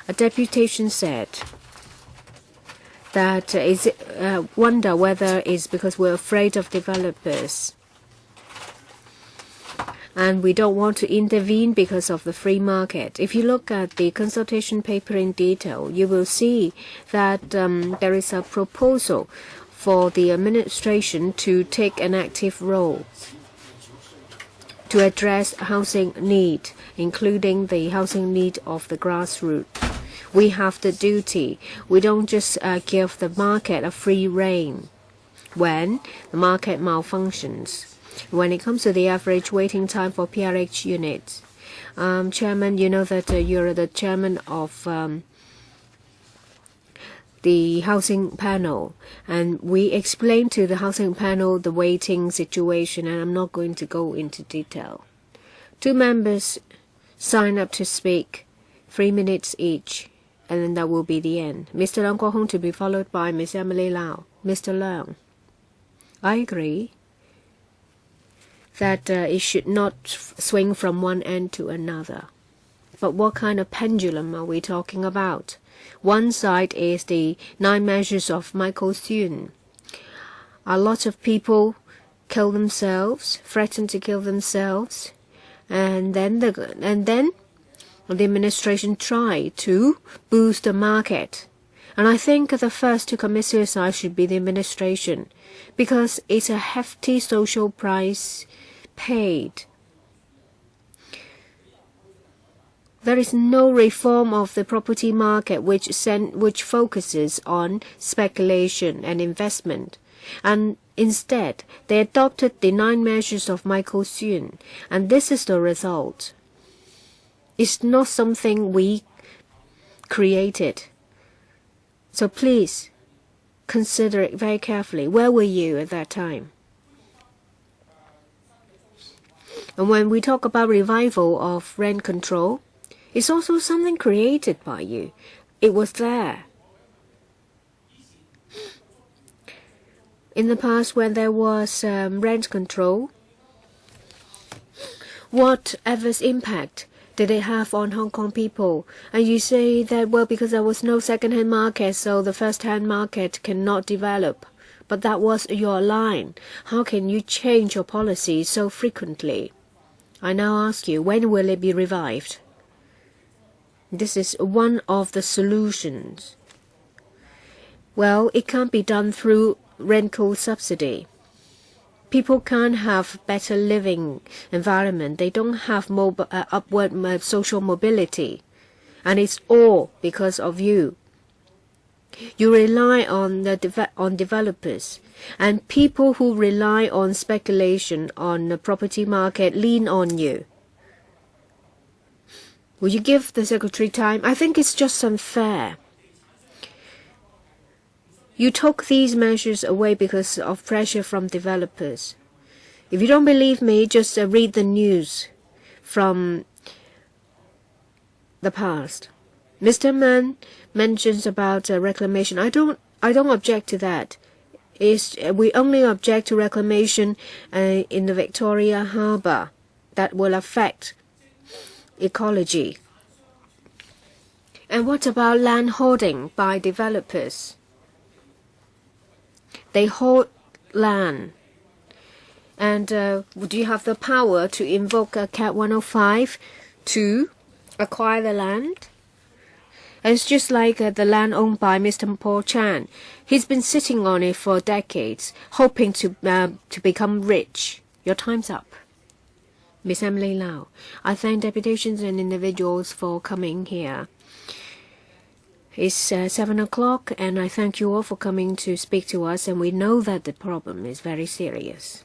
A deputation said that wonder whether it's because we're afraid of developers and we don't want to intervene because of the free market. If you look at the consultation paper in detail, you will see that there is a proposal for the administration to take an active role to address housing need, including the housing need of the grassroots. We have the duty. We don't just give the market a free rein when the market malfunctions. When it comes to the average waiting time for PRH units, Chairman, you know that you're the chairman of the housing panel, and we explained to the housing panel the waiting situation, and I'm not going to go into detail. 2 members sign up to speak, 3 minutes each, and then that will be the end. Mr. Leung Kam-wai to be followed by Ms. Emily Lau. Mr. Leung, I agree that it should not swing from one end to another. But what kind of pendulum are we talking about? One side is the 9 measures of Michael Thune. A lot of people kill themselves, threaten to kill themselves, and then the administration tried to boost the market. And I think the first to commit suicide should be the administration, because it's a hefty social price paid. There is no reform of the property market which focuses on speculation and investment, and instead they adopted the 9 measures of Michael Thune, and this is the result. It's not something we created. So please consider it very carefully. Where were you at that time? And when we talk about revival of rent control, it's also something created by you. It was there. In the past, when there was rent control, whatever impact did it have on Hong Kong people? And you say that, well, because there was no second-hand market, so the first-hand market cannot develop. But that was your line. How can you change your policy so frequently? I now ask you, when will it be revived? This is one of the solutions. Well, it can't be done through rental subsidy. People can't have better living environment. They don't have upward social mobility. And it's all because of you. You rely on on developers, and people who rely on speculation on the property market lean on you. Will you give the secretary time? I think it's just unfair. You took these measures away because of pressure from developers. If you don't believe me, just read the news from the past. Mr. Mann mentions about reclamation. I don't object to that. We only object to reclamation in the Victoria Harbour that will affect ecology. And what about land hoarding by developers? They hoard land. And do you have the power to invoke Cat 105 to acquire the land? And it's just like the land owned by Mr. Paul Chan. He's been sitting on it for decades, hoping to become rich. Your time's up. Miss Emily Lau, I thank deputations and individuals for coming here. It's 7 o'clock, and I thank you all for coming to speak to us, and we know that the problem is very serious.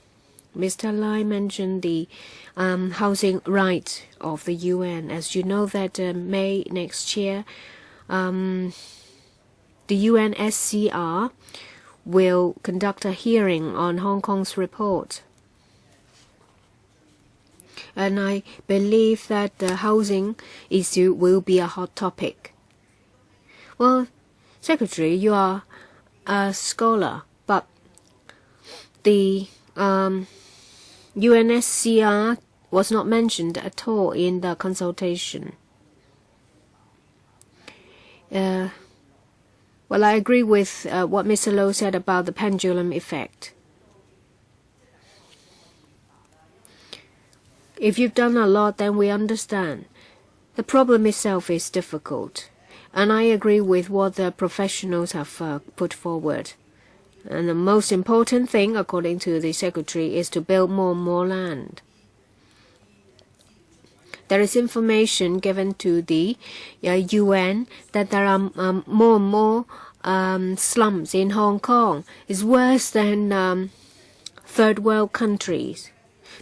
Mr. Lai mentioned the housing right of the UN. As you know that May next year, the UNSCR will conduct a hearing on Hong Kong's report. And I believe that the housing issue will be a hot topic. Well, Secretary, you are a scholar, but the UNSCR was not mentioned at all in the consultation. Well, I agree with what Mr. Low said about the pendulum effect. If you've done a lot, then we understand. The problem itself is difficult. And I agree with what the professionals have put forward. And the most important thing, according to the Secretary, is to build more and more land. There is information given to the UN that there are more and more slums in Hong Kong. It's worse than third world countries.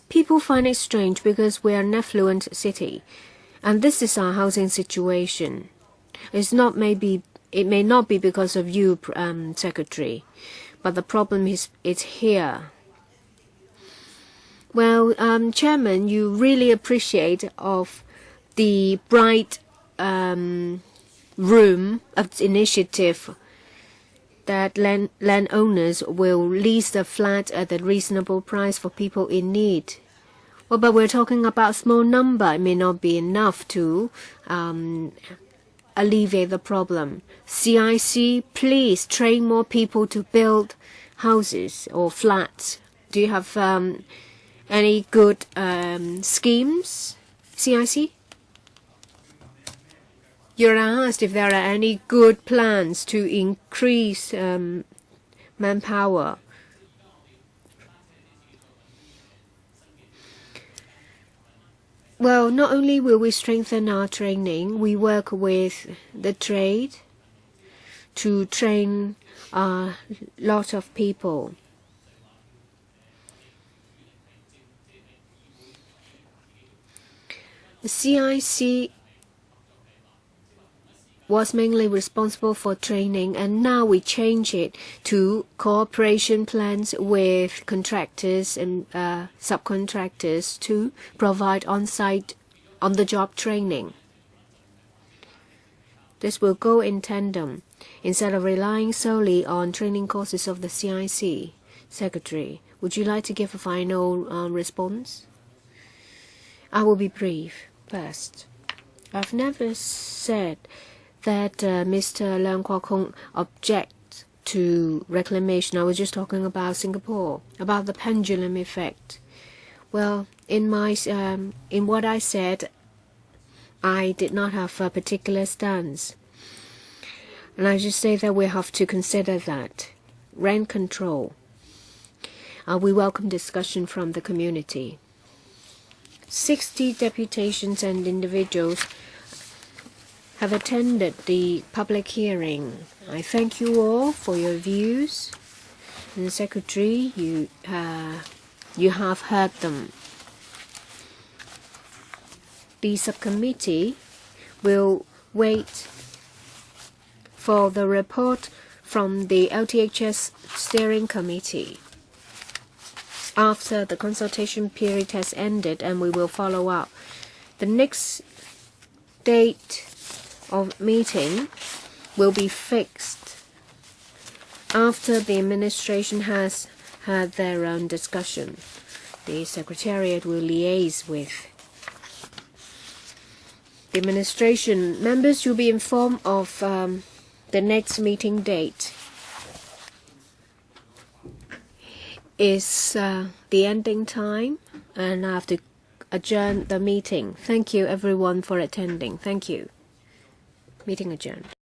People find it strange because we are an affluent city. And this is our housing situation. It's not maybe it may not be because of you, Secretary, but the problem is it's here. Well, Chairman, you really appreciate of the bright room of initiative that landowners will lease the flat at a reasonable price for people in need. Well, but we're talking about small number. It may not be enough to alleviate the problem. CIC, please train more people to build houses or flats. Do you have any good schemes, CIC? You're asked if there are any good plans to increase manpower. Well, not only will we strengthen our training, we work with the trade to train a lot of people. The CIC was mainly responsible for training, and now we change it to cooperation plans with contractors and subcontractors to provide on-site, on-the-job training. This will go in tandem instead of relying solely on training courses of the CIC. Secretary, would you like to give a final response? I will be brief. First, I've never said that Mr. Leung Kam-wai objects to reclamation. I was just talking about Singapore, about the pendulum effect. Well, in what I said, I did not have a particular stance. And I just say that we have to consider that. Rent control. We welcome discussion from the community. 60 deputations and individuals have attended the public hearing. I thank you all for your views. And Secretary, you have heard them. The subcommittee will wait for the report from the LTHS steering committee after the consultation period has ended, and we will follow up. The next date of meeting will be fixed after the administration has had their own discussion. The Secretariat will liaise with the administration. Members will be informed of the next meeting date. Is the ending time, and I have to adjourn the meeting. Thank you everyone for attending. Thank you. Meeting adjourned.